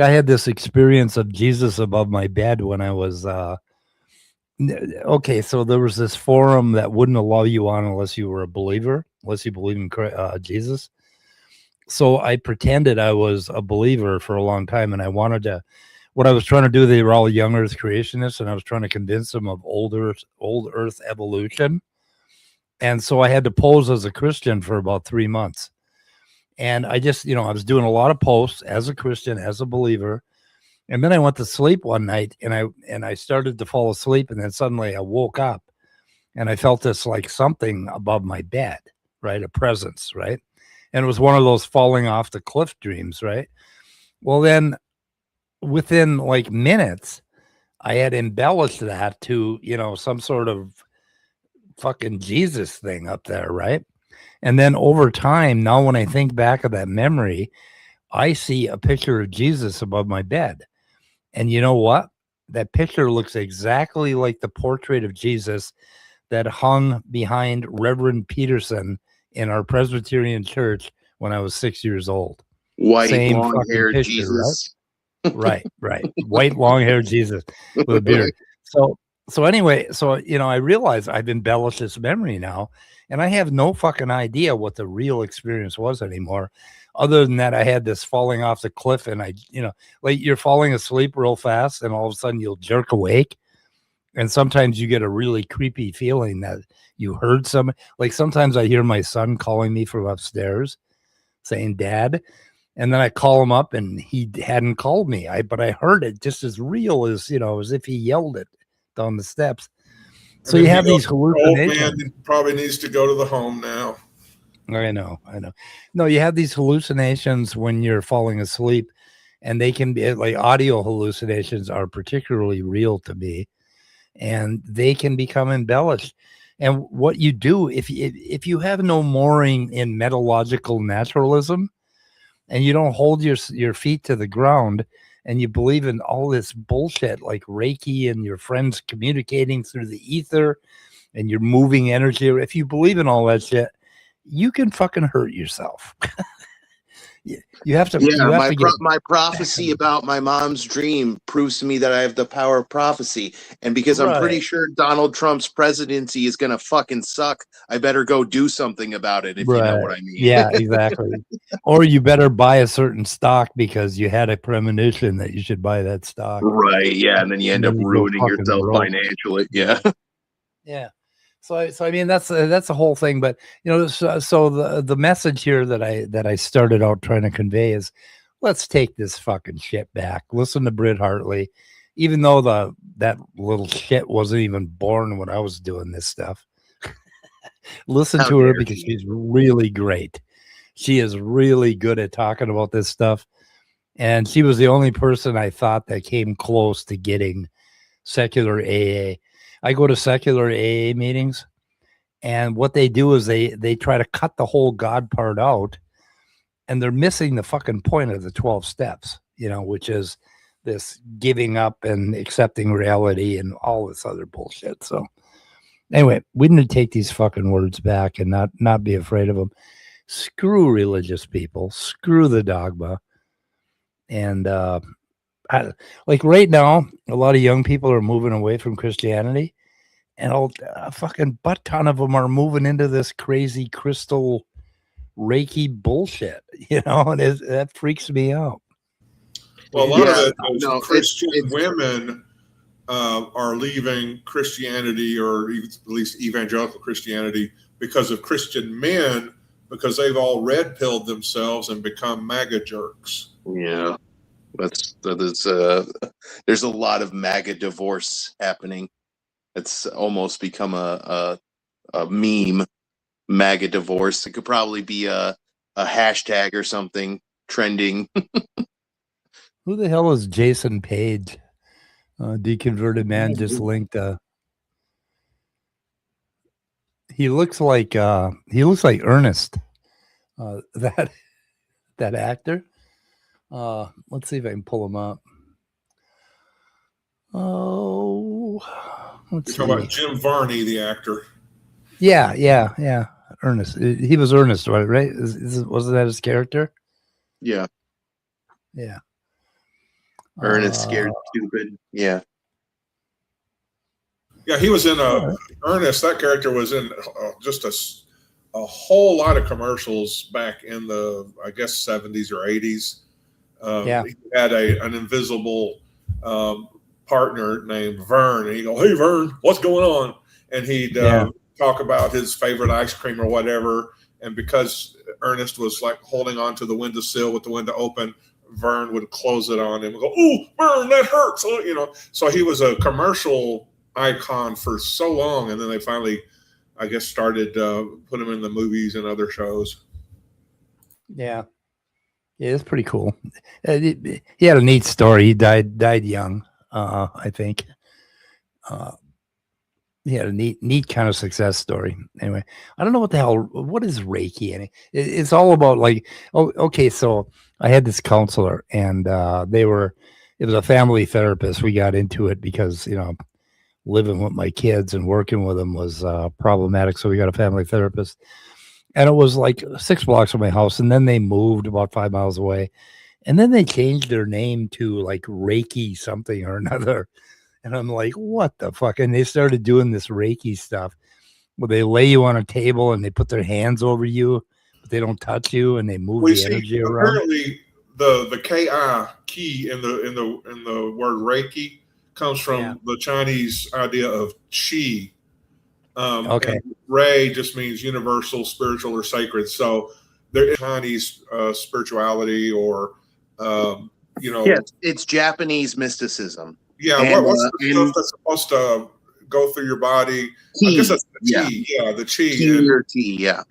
I had this experience of Jesus above my bed when I was okay, so there was this forum that wouldn't allow you on unless you were a believer, unless you believe in Jesus. So I pretended I was a believer for a long time, and I wanted to. What I was trying to do, they were all young Earth creationists, and I was trying to convince them of old Earth evolution. And so I had to pose as a Christian for about 3 months, and I just, I was doing a lot of posts as a Christian, as a believer. And then I went to sleep one night, and I started to fall asleep, and then suddenly I woke up, and I felt this like something above my bed, right? A presence, right? And it was one of those falling off the cliff dreams, right? Well, then within like minutes, I had embellished that to, some sort of fucking Jesus thing up there, right? And then over time, now when I think back of that memory, I see a picture of Jesus above my bed. And you know what? That picture looks exactly like the portrait of Jesus that hung behind Reverend Peterson in our Presbyterian church when I was 6 years old. White, Same long fucking hair picture, Jesus. right? White, long haired Jesus with a beard. So anyway, I realize I've embellished this memory now, and I have no fucking idea what the real experience was anymore. Other than that, I had this falling off the cliff, and like you're falling asleep real fast, and all of a sudden you'll jerk awake. And sometimes you get a really creepy feeling that you heard some, like sometimes I hear my son calling me from upstairs saying, Dad. And then I call him up and he hadn't called me. But I heard it just as real as, as if he yelled it down the steps. So you have these hallucinations. Old man probably needs to go to the home now. I know. No, you have these hallucinations when you're falling asleep, and they can be like audio hallucinations are particularly real to me, and they can become embellished. And what you do if you have no mooring in metalogical naturalism, and you don't hold your feet to the ground, and you believe in all this bullshit like Reiki and your friends communicating through the ether and you're moving energy, if you believe in all that shit, you can fucking hurt yourself. You have to. Yeah, my prophecy about my mom's dream proves to me that I have the power of prophecy. And because I'm pretty sure Donald Trump's presidency is going to fucking suck, I better go do something about it, if you know what I mean. Yeah, exactly. Or you better buy a certain stock because you had a premonition that you should buy that stock. Right, yeah. And then you end up ruining yourself financially. Yeah. Yeah. So I mean that's the whole thing, but so the message here that I started out trying to convey is, let's take this fucking shit back. Listen to Britt Hartley, even though that little shit wasn't even born when I was doing this stuff. Listen to her because she's really great. She is really good at talking about this stuff, and she was the only person I thought that came close to getting secular AA. I go to secular AA meetings, and what they do is they try to cut the whole God part out, and they're missing the fucking point of the 12 steps, which is this giving up and accepting reality and all this other bullshit. So anyway, we need to take these fucking words back and not be afraid of them. Screw religious people, screw the dogma. And like right now, a lot of young people are moving away from Christianity, and a fucking butt ton of them are moving into this crazy crystal Reiki bullshit, and that freaks me out. Well, a lot of it, Christian women are leaving Christianity, or at least evangelical Christianity, because of Christian men, because they've all red pilled themselves and become MAGA jerks. Yeah. There's a lot of MAGA divorce happening. It's almost become a meme. MAGA divorce. It could probably be a hashtag or something trending. Who the hell is Jason Page? Deconverted man just linked. He looks like Ernest. That actor. Let's see if I can pull him up. Oh, You're talking about Jim Varney, the actor. Yeah. Ernest. He was Ernest, right? Wasn't that his character? Yeah. Yeah. Ernest, scared stupid. Yeah. Yeah, he was in Ernest. That character was in just a whole lot of commercials back in the, I guess, 70s or 80s. He had an invisible partner named Vern, and he'd go, "Hey Vern, what's going on?" And he'd talk about his favorite ice cream or whatever. And because Ernest was like holding on to the windowsill with the window open, Vern would close it on him and go, "Oh, Vern, that hurts." So he was a commercial icon for so long, and then they finally, I guess, started put him in the movies and other shows. Yeah, it's pretty cool. He had a neat story. He died young, I think. he had a neat kind of success story. Anyway, I don't know what is Reiki. It's all about like, oh, okay. So I had this counselor, and it was a family therapist. We got into it because, living with my kids and working with them was problematic. So we got a family therapist, and it was like 6 blocks from my house. And then they moved about 5 miles away, and then they changed their name to like Reiki something or another. And I'm like, what the fuck? And they started doing this Reiki stuff where they lay you on a table and they put their hands over you, but they don't touch you, and they move the energy around. Apparently, the key in the word Reiki comes from the Chinese idea of qi. Okay. And Rei just means universal, spiritual, or sacred. So there is Chinese spirituality, or it's Japanese mysticism. Yeah, and, what's the stuff that's supposed to go through your body? Qi, I guess that's the qi. Yeah, the qi. Qi or qi, yeah.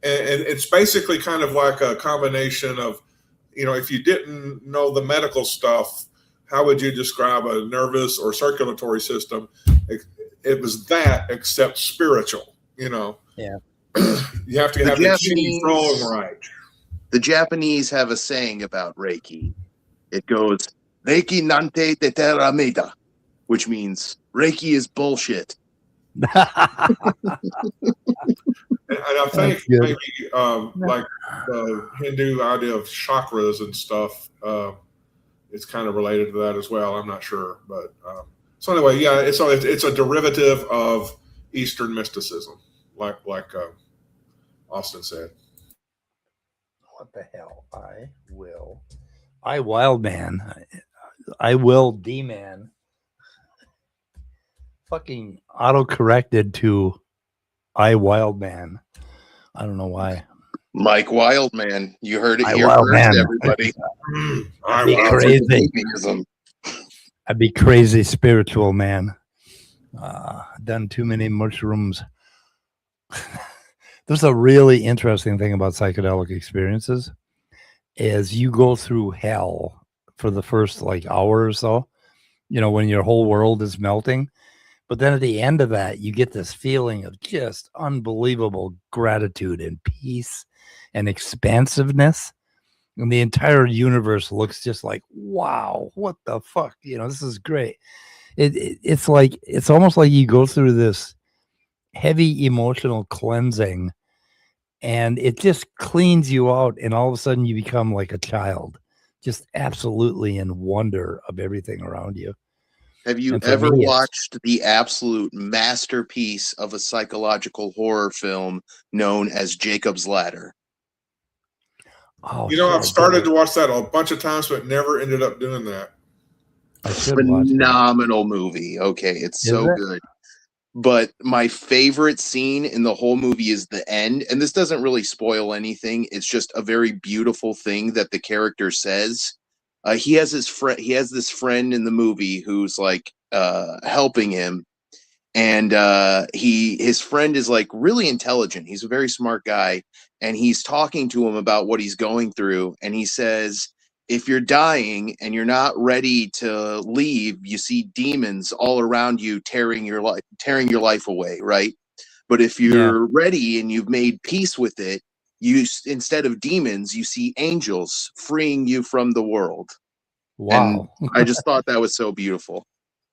And it's basically kind of like a combination of, if you didn't know the medical stuff, how would you describe a nervous or circulatory system? It was that, except spiritual, Yeah. You have to have the qi flowing right. The Japanese have a saying about Reiki. It goes, Reiki nante te terameda, which means Reiki is bullshit. And I think maybe like the Hindu idea of chakras and stuff, it's kind of related to that as well. I'm not sure, but so anyway, yeah, it's a derivative of Eastern mysticism, like Austin said. What the hell? Wild man. I will D-man. Fucking auto-corrected to I wild man. I don't know why. Mike Wildman. You heard it I here wild first, man. everybody. I'd be crazy. I'd be crazy spiritual man. Done too many mushrooms. There's a really interesting thing about psychedelic experiences is you go through hell for the first hour or so, when your whole world is melting. But then at the end of that, you get this feeling of just unbelievable gratitude and peace and expansiveness. And the entire universe looks just like, wow, what the fuck? This is great. It's almost like you go through this heavy emotional cleansing, and it just cleans you out. And all of a sudden you become like a child, just absolutely in wonder of everything around you. Have you ever watched the absolute masterpiece of a psychological horror film known as Jacob's Ladder? Oh, I've started to watch that a bunch of times, but never ended up doing that. Phenomenal movie. Okay, it's so good. But my favorite scene in the whole movie is the end. And this doesn't really spoil anything. It's just a very beautiful thing that the character says. He has this friend in the movie who's helping him. And his friend is really intelligent. He's a very smart guy. And he's talking to him about what he's going through. And he says, if you're dying and you're not ready to leave, you see demons all around you tearing your life away, right? But if you're ready and you've made peace with it, instead of demons, you see angels freeing you from the world. Wow. And I just thought that was so beautiful.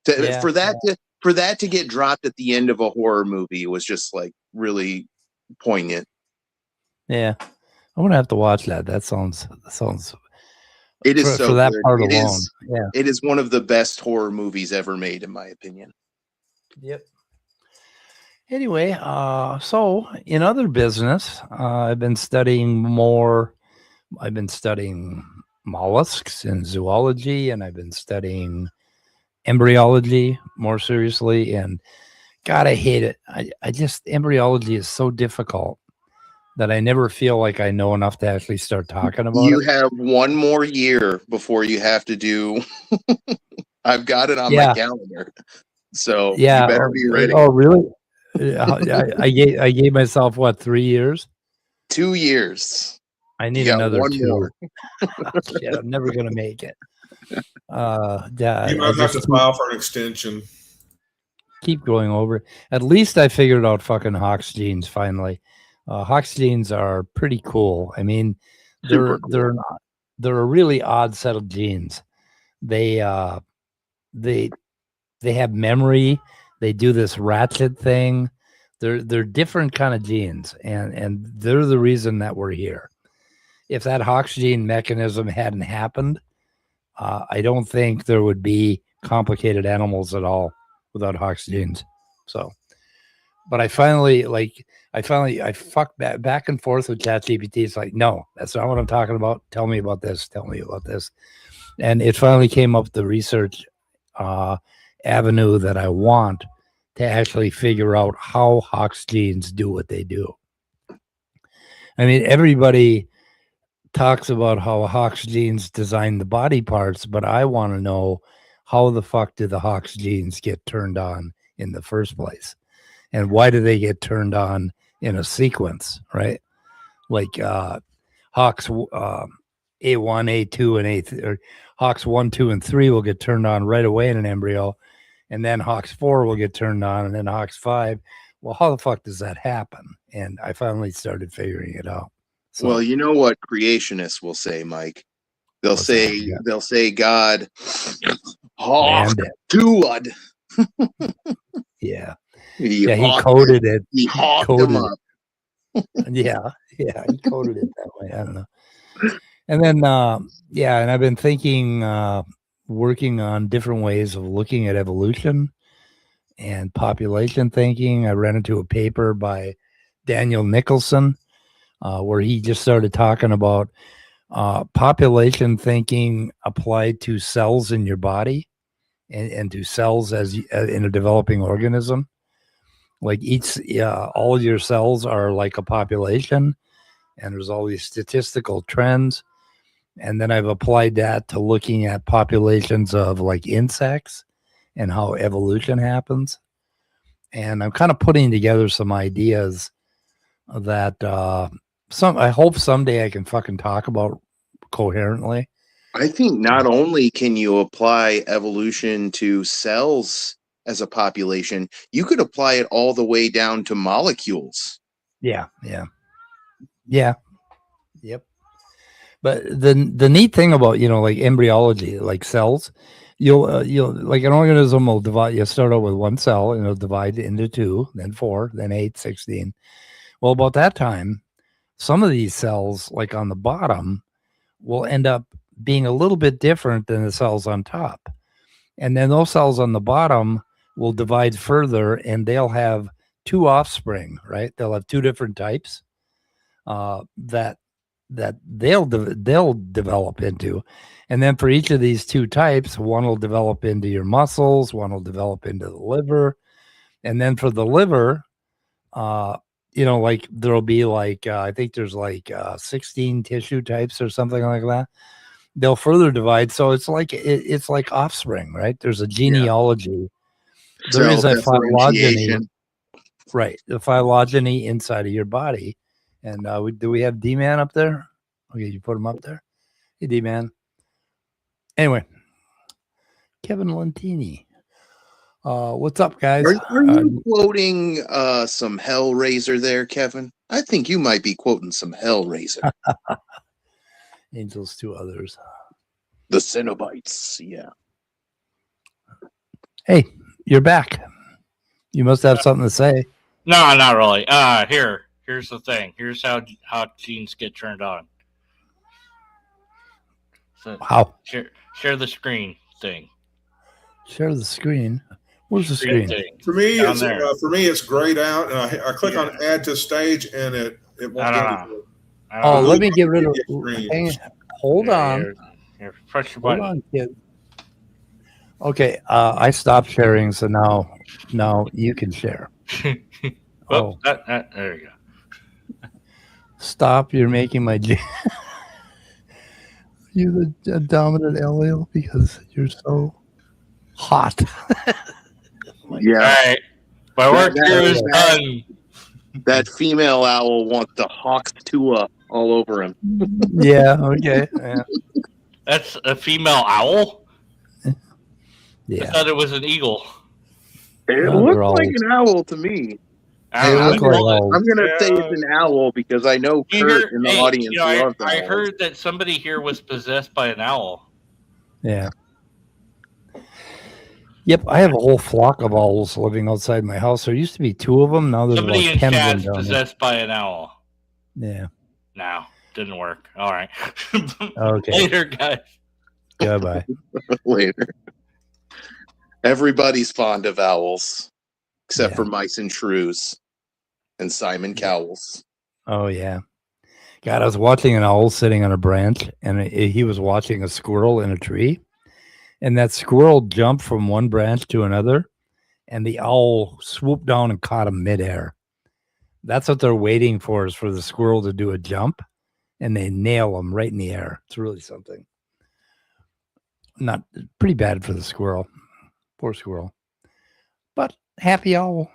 For that to get dropped at the end of a horror movie was just really poignant. Yeah. I'm gonna have to watch that. That sounds it is so for that good. part alone. It is one of the best horror movies ever made, in my opinion. Yep. Anyway, so in other business, I've been studying mollusks and zoology, and I've been studying embryology more seriously, and God, I hate it. I just embryology is so difficult that I never feel like I know enough to actually start talking about it. You have one more year before you have to do. I've got it on my calendar, so you better be ready. Oh, really? I gave myself 3 years? 2 years. I need another one 2 more. Shit, I'm never gonna make it. You might have to file for an extension. keep going over. At least I figured out fucking Hox genes finally. Hox genes are pretty cool. I mean, they're they're a really odd set of genes. They have memory. They do this ratchet thing. They're different kind of genes, and they're the reason that we're here. If that Hox gene mechanism hadn't happened, I don't think there would be complicated animals at all without Hox genes. So, but I fucked back and forth with ChatGPT. It's like, no, that's not what I'm talking about. Tell me about this. Tell me about this. And it finally came up the research avenue that I want to actually figure out how Hox genes do what they do. I mean, everybody talks about how Hox genes design the body parts, but I want to know how the fuck do the Hox genes get turned on in the first place? And why do they get turned on in a sequence, right? Like Hox A1, A2, and A3, or Hox 1, 2, and 3 will get turned on right away in an embryo, and then Hox 4 will get turned on, and then Hox 5. Well, how the fuck does that happen? And I finally started figuring it out. So, well, you know what creationists will say, Mike? They'll say God hawked Duad. Yeah. He coded it. He hawked them up. Yeah, he coded it that way. I don't know. And then, and I've been thinking, working on different ways of looking at evolution and population thinking. I ran into a paper by Daniel Nicholson where he just started talking about population thinking applied to cells in your body and to cells as in a developing organism. Like all of your cells are like a population, and there's all these statistical trends. And then I've applied that to looking at populations of like insects and how evolution happens. And I'm kind of putting together some ideas that I hope someday I can fucking talk about coherently. I think not only can you apply evolution to cells as a population, you could apply it all the way down to molecules. Yeah. Yep. But the neat thing about, like embryology, like cells, you'll like an organism will divide. You start out with one cell and it'll divide into 2, then 4, then 8, 16. Well, about that time, some of these cells, like on the bottom, will end up being a little bit different than the cells on top. And then those cells on the bottom will divide further, and they'll have 2 offspring, right? They'll have 2 different types that they'll develop into. And then for each of these 2 types, one will develop into your muscles, one will develop into the liver. And then for the liver, like there'll be like, I think there's like 16 tissue types or something like that. They'll further divide. So it's like offspring, right? There's a genealogy. Yeah. There is a phylogeny, right? The phylogeny inside of your body. And do we have D-Man up there? Okay, you put him up there. Hey, D-Man. Anyway, Kevin Lentini. What's up, guys? Are you quoting some Hellraiser there, Kevin? I think you might be quoting some Hellraiser. Angels to others. The Cenobites, yeah. Hey, you're back. You must have something to say. No, not really. Here's the thing. Here's how genes get turned on. So how? Share the screen thing. Share the screen. Where's the screen? For me, it's grayed out, and I click on Add to Stage, and it won't. Let me get rid of. Hold on. Here, press your button. Hold on, kid. Okay, I stopped sharing, so now you can share. There you go. Stop! You're making my. You're the dominant allele because you're so hot. Yeah. All right. My work here is done. That female owl wants the Hawks Tua all over him. Yeah. Okay. Yeah. That's a female owl? Yeah. I thought it was an eagle. It Well, looks they're like all- an owl to me. I They don't look know. like I called it. all- I'm gonna say Yeah. it's an owl because I know You Kurt heard- in the hey, audience you know, loves I owls. heard that somebody here was possessed by an owl. Yeah. Yep, I have a whole flock of owls living outside my house. There used to be 2 of them. Now there's Somebody about in 10 of them chat's down there. possessed by an owl. Yeah. No, didn't work. All right. Okay. Later, guys. Goodbye. Later. Everybody's fond of owls, except Yeah. for mice and shrews and Simon Cowles. Oh yeah. God, I was watching an owl sitting on a branch, and he was watching a squirrel in a tree, and that squirrel jumped from one branch to another, and the owl swooped down and caught him midair. That's what they're waiting for, is for the squirrel to do a jump, and they nail him right in the air. It's really something. Not pretty bad for the squirrel. Poor squirrel. But happy owl,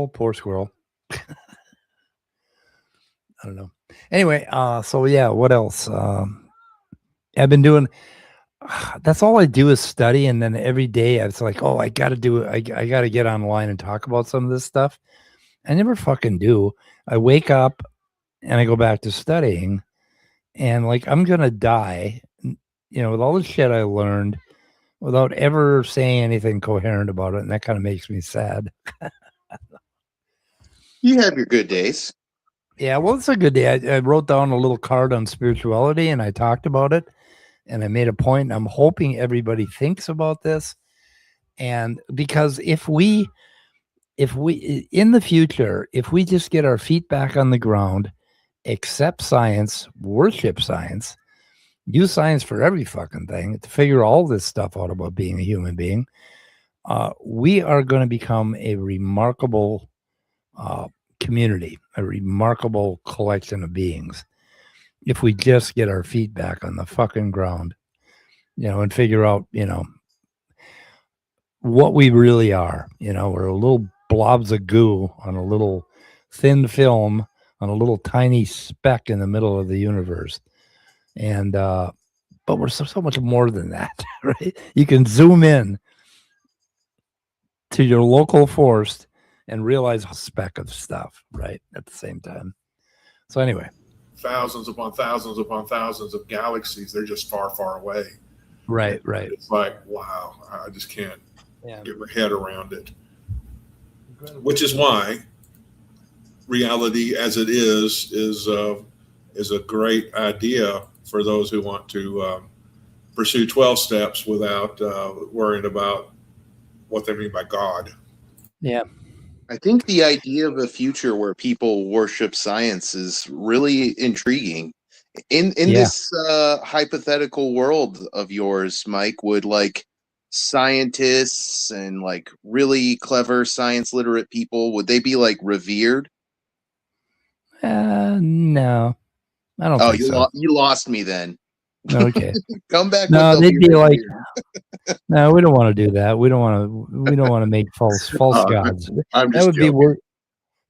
poor squirrel. I don't know. Anyway, so yeah, what else? I've been doing, that's all I do is study, and then every day I was like, oh, I gotta do it. I gotta get online and talk about some of this stuff. I never fucking do. I wake up and I go back to studying, and like I'm gonna die, with all the shit I learned without ever saying anything coherent about it, and that kind of makes me sad. You have your good days. Yeah, well, it's a good day. I wrote down a little card on spirituality, and I talked about it, and I made a point. And I'm hoping everybody thinks about this, and because if we in the future, if we just get our feet back on the ground, accept science, worship science, use science for every fucking thing to figure all this stuff out about being a human being, we are going to become a remarkable community, a remarkable collection of beings, if we just get our feet back on the fucking ground, and figure out, what we really are. We're little blobs of goo on a little thin film on a little tiny speck in the middle of the universe. And, but we're so much more than that, right? You can zoom in to your local forest and realize a speck of stuff, right, at the same time. So anyway. Thousands upon thousands upon thousands of galaxies. They're just far, far away. Right. It's like, wow, I just can't get my head around it. Incredible. Which is why reality as it is a great idea for those who want to pursue 12 steps without worrying about what they mean by God. Yeah. I think the idea of a future where people worship science is really intriguing. In this hypothetical world of yours, Mike, would like scientists and like really clever science literate people, would they be like revered? No, I don't think so. You lost me then. Okay. Come back. No, with they'd be like, revered. no, we don't want to do that. We don't want to make false gods. I'm That just would joking.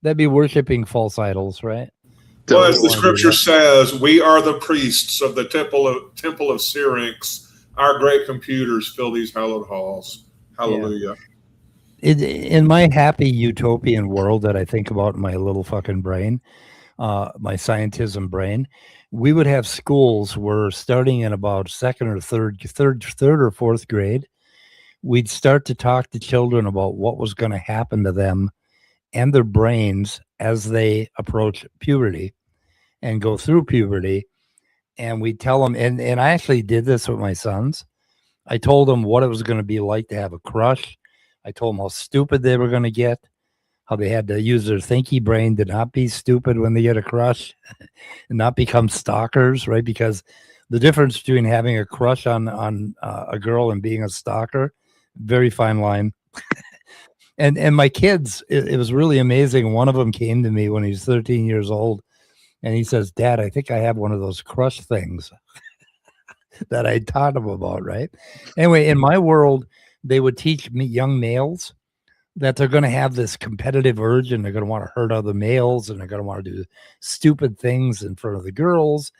that'd be worshiping false idols, right? Well, as don't the wanna do scripture that. says, we are the priests of the temple of Syrinx. Our great computers fill these hallowed halls. Hallelujah. In my happy utopian world that I think about in my little fucking brain, my scientism brain, we would have schools where starting in about third or fourth grade, we'd start to talk to children about what was going to happen to them and their brains as they approach puberty and go through puberty. And we tell them, and I actually did this with my sons. I told them what it was going to be like to have a crush. I told them how stupid they were going to get, how they had to use their thinky brain to not be stupid when they get a crush and not become stalkers, right? Because the difference between having a crush on a girl and being a stalker, very fine line. And my kids, it was really amazing. One of them came to me when he was 13 years old, and he says, Dad, I think I have one of those crush things that I taught him about, right? Anyway, in my world, they would teach me young males that they're going to have this competitive urge, and they're going to want to hurt other males, and they're going to want to do stupid things in front of the girls,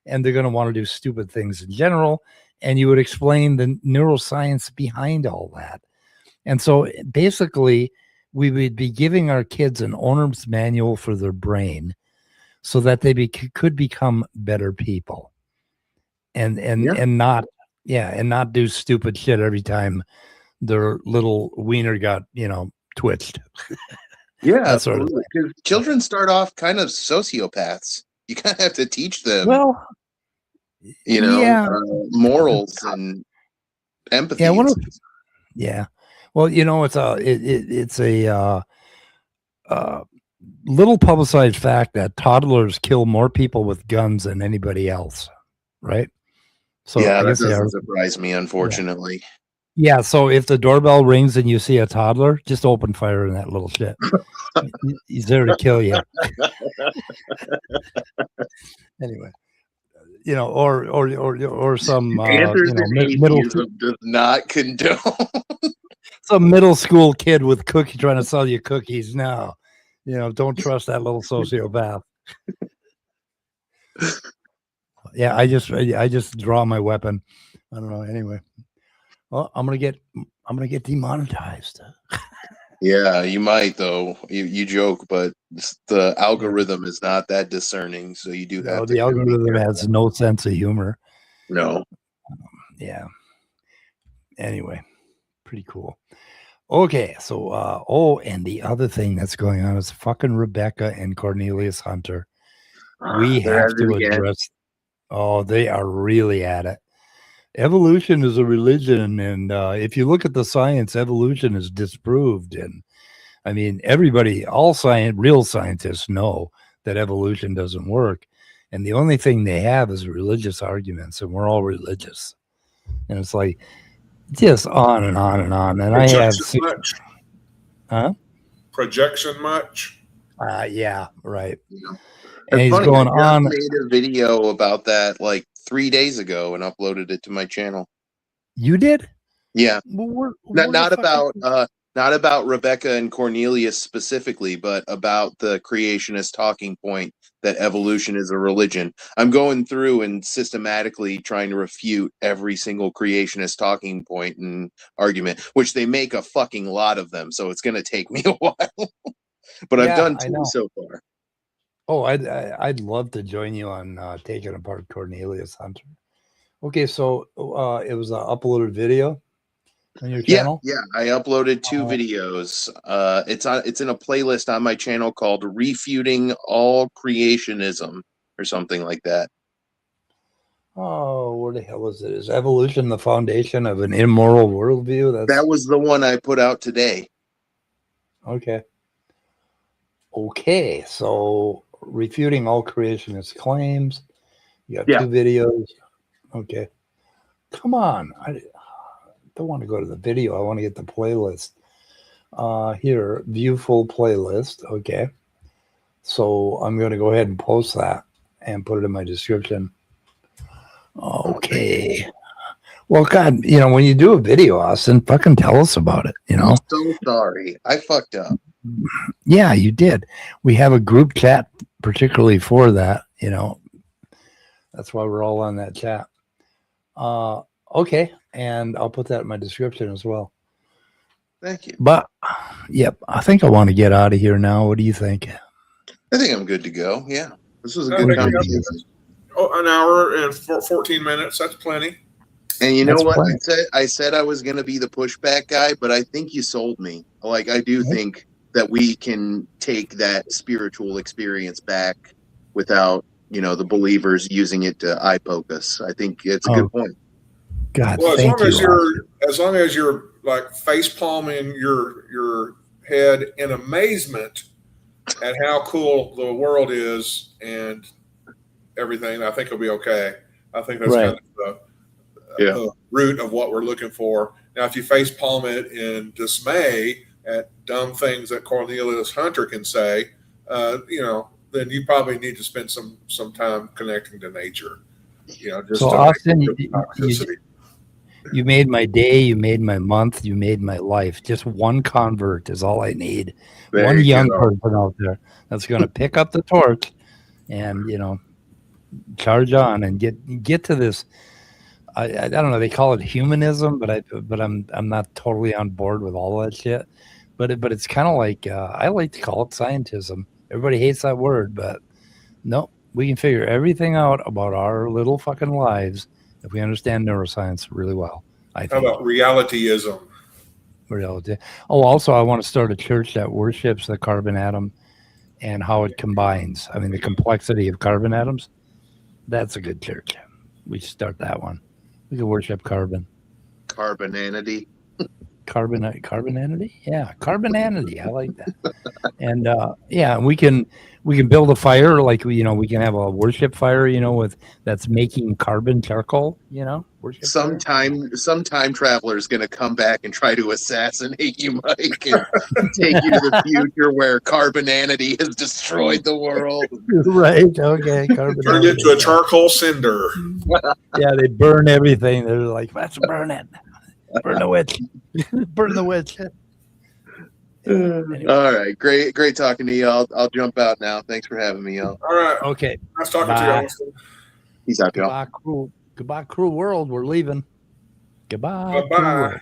and they're going to want to do stupid things in general. And you would explain the neuroscience behind all that. And so basically, we would be giving our kids an owner's manual for their brain so that they could become better people and not do stupid shit every time their little wiener got, twitched. Yeah, that sort of absolutely. 'Cause children start off kind of sociopaths. You kind of have to teach them, Well, morals and empathy. Yeah, and yeah. Well, it's a little publicized fact that toddlers kill more people with guns than anybody else, right? So yeah, I that guess doesn't surprise me, unfortunately. Yeah, so if the doorbell rings and you see a toddler, just open fire in that little shit. He's there to kill you. Anyway, or some middle does not condone. Some middle school kid with cookie trying to sell you cookies. No, don't trust that little sociopath. Yeah, I just draw my weapon. I don't know. Anyway, well, I'm gonna get demonetized. Yeah, you might though. You joke, but the algorithm is not that discerning, so you do have to. The algorithm has no sense of humor. No. Yeah. Anyway, pretty cool. Okay, so and the other thing that's going on is fucking Rebecca and Cornelius Hunter. We have to address. Oh, they are really at it. Evolution is a religion, and if you look at the science, evolution is disproved. And I mean, real scientists know that evolution doesn't work. And the only thing they have is religious arguments, and we're all religious. And it's like just on and on and on. And Projection I have much? Huh? Projection much? Yeah, right. Yeah. And he's going on. I made a video about that like 3 days ago and uploaded it to my channel. You did? Yeah. Well, not about Rebecca and Cornelius specifically, but about the creationist talking point that evolution is a religion. I'm going through and systematically trying to refute every single creationist talking point and argument, which they make a fucking lot of them. So it's going to take me a while, but I've done 2 so far. Oh, I'd love to join you on taking apart Cornelius Hunter. Okay, so it was an uploaded video on your channel? Yeah, I uploaded 2 videos. It's in a playlist on my channel called Refuting All Creationism or something like that. Oh, where the hell is it? Is evolution the foundation of an immoral worldview? That was the one I put out today. Okay, so refuting all creationist claims. You got 2 videos. Okay. Come on. I don't want to go to the video. I want to get the playlist. Here, view full playlist. Okay. So I'm going to go ahead and post that and put it in my description. Okay. Well, God, when you do a video, Austin, fucking tell us about it, I'm so sorry. I fucked up. Yeah, you did. We have a group chat particularly for that, That's why we're all on that chat. Okay, and I'll put that in my description as well. Thank you. But, yep, I think I want to get out of here now. What do you think? I think I'm good to go. Yeah, this was a good conversation. An hour and 14 minutes. That's plenty. And you know what I said I was going to be the pushback guy, but I think you sold me. Like, I do think that we can take that spiritual experience back without, the believers using it to eye poke us. I think it's a good point. God, well, as long as you're like face palming your head in amazement at how cool the world is and everything, I think it'll be okay. I think that's kind of the root of what we're looking for. Now, if you face palm it in dismay at dumb things that Cornelius Hunter can say, then you probably need to spend some time connecting to nature. Just so Austin, you made my day, you made my month, you made my life. Just one convert is all I need. One young person out there that's going to pick up the torch and charge on and get to this I don't know. They call it humanism, but I'm not totally on board with all that shit. But it's kind of like I like to call it scientism. Everybody hates that word, but no, we can figure everything out about our little fucking lives if we understand neuroscience really well. I How think. about realityism? Reality. Oh, also, I want to start a church that worships the carbon atom and how it combines. I mean, the complexity of carbon atoms. That's a good church. We should start that one. We could worship carbon. Carbonanity. Carbonanity? Yeah, carbonanity. I like that. And yeah, we can build a fire like we can have a worship fire, with that's making carbon charcoal, worship Some time traveler is going to come back and try to assassinate you, Mike, and take you to the future where carbonanity has destroyed the world. Right. Okay. Turn it into a charcoal cinder. Yeah, they burn everything. They're like, let's burn it. Burn the witch. Burn the witch. Anyway. All right. Great talking to you. I'll jump out now. Thanks for having me, y'all. All right. Okay. Nice talking to you, Austin. Peace out, y'all. Goodbye, cruel world. We're leaving. Goodbye. Bye-bye.